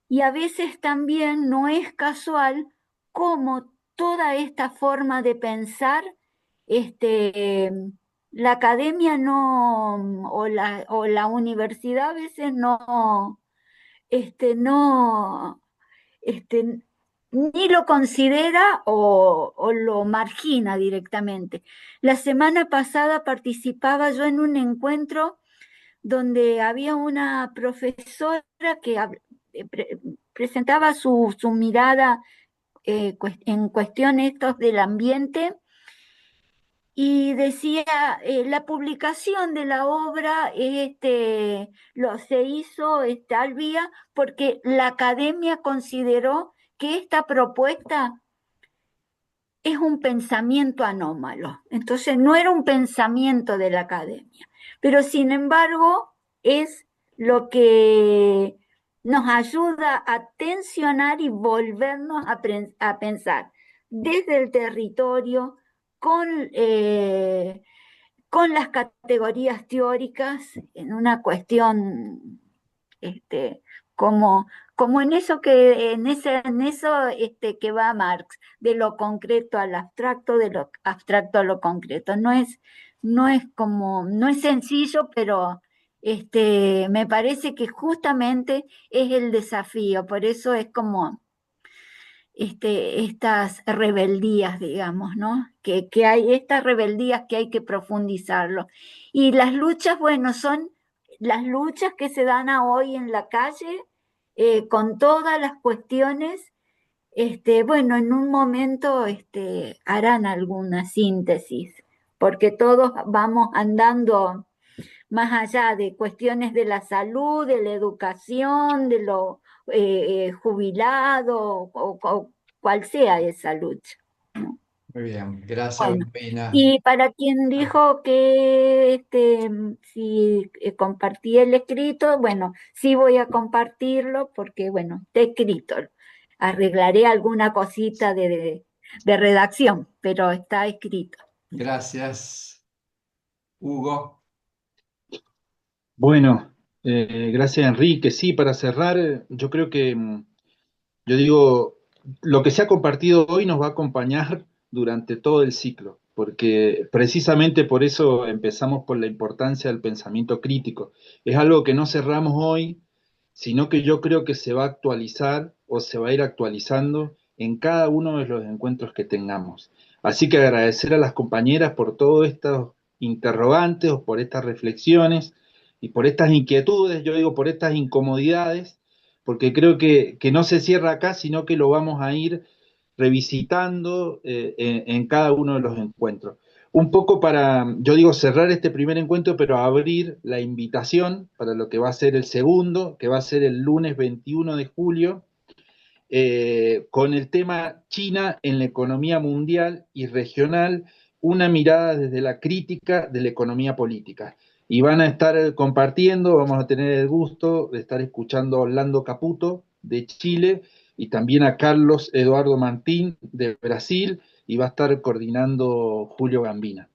y a veces también no es casual cómo toda esta forma de pensar, este, la academia no, o la universidad a veces no, este, ni lo considera o lo margina directamente. La semana pasada participaba yo en un encuentro donde había una profesora que presentaba su mirada en cuestiones estos del ambiente y decía, la publicación de la obra se hizo al día porque la academia consideró que esta propuesta es un pensamiento anómalo. Entonces no era un pensamiento de la academia, pero sin embargo es lo que nos ayuda a tensionar y volvernos a pensar desde el territorio con, con las categorías teóricas en una cuestión este, como, como en eso que va Marx, de lo concreto al abstracto, de lo abstracto a lo concreto. No es sencillo, pero me parece que justamente es el desafío, por eso es como estas rebeldías, digamos, ¿no? Que hay estas rebeldías que hay que profundizarlo. Y las luchas, bueno, son las luchas que se dan a hoy en la calle, con todas las cuestiones, bueno, en un momento harán alguna síntesis, porque todos vamos andando más allá de cuestiones de la salud, de la educación, de lo jubilado, o cual sea esa lucha. Muy bien, gracias, Bueno, Bambina. y para quien dijo que si compartí el escrito, bueno, sí voy a compartirlo porque, bueno, está escrito. Arreglaré alguna cosita de redacción, pero está escrito. Gracias, Hugo. Bueno, gracias Enrique. Sí, para cerrar, yo creo que, yo digo, lo que se ha compartido hoy nos va a acompañar durante todo el ciclo, porque precisamente por eso empezamos por la importancia del pensamiento crítico. Es algo que no cerramos hoy, sino que yo creo que se va a actualizar o se va a ir actualizando en cada uno de los encuentros que tengamos. Así que agradecer a las compañeras por todos estos interrogantes o por estas reflexiones y por estas inquietudes, yo digo por estas incomodidades, porque creo que no se cierra acá, sino que lo vamos a ir revisitando en cada uno de los encuentros. Un poco para, yo digo, cerrar este primer encuentro, pero abrir la invitación para lo que va a ser el segundo, que va a ser el lunes 21 de julio, con el tema China en la economía mundial y regional, una mirada desde la crítica de la economía política. Y van a estar compartiendo, vamos a tener el gusto de estar escuchando a Orlando Caputo de Chile y también a Carlos Eduardo Martín de Brasil y va a estar coordinando Julio Gambina.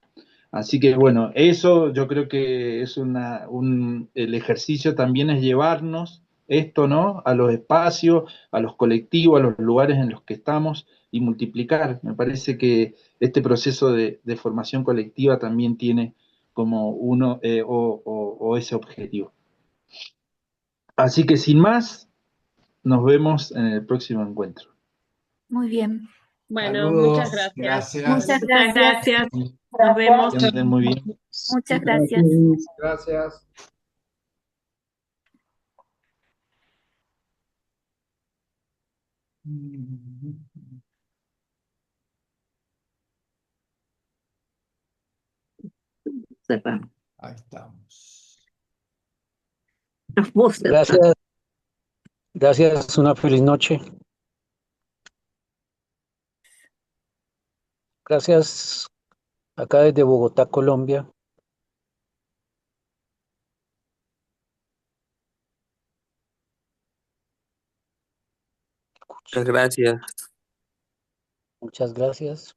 Así que bueno, eso yo creo que es el ejercicio también es llevarnos esto, ¿no? A los espacios, a los colectivos, a los lugares en los que estamos y multiplicar. Me parece que este proceso de formación colectiva también tiene como uno o ese objetivo. Así que sin más, nos vemos en el próximo encuentro. Muy bien. Bueno, muchas Saludos, gracias. Muchas gracias. Muchas gracias. gracias. Nos vemos. Que estén muy bien. Muchas gracias. Gracias. Cerramos. Ahí estamos. Nos vamos cerrando. Gracias. Gracias, una feliz noche. Gracias, acá desde Bogotá, Colombia. Muchas gracias. Muchas gracias.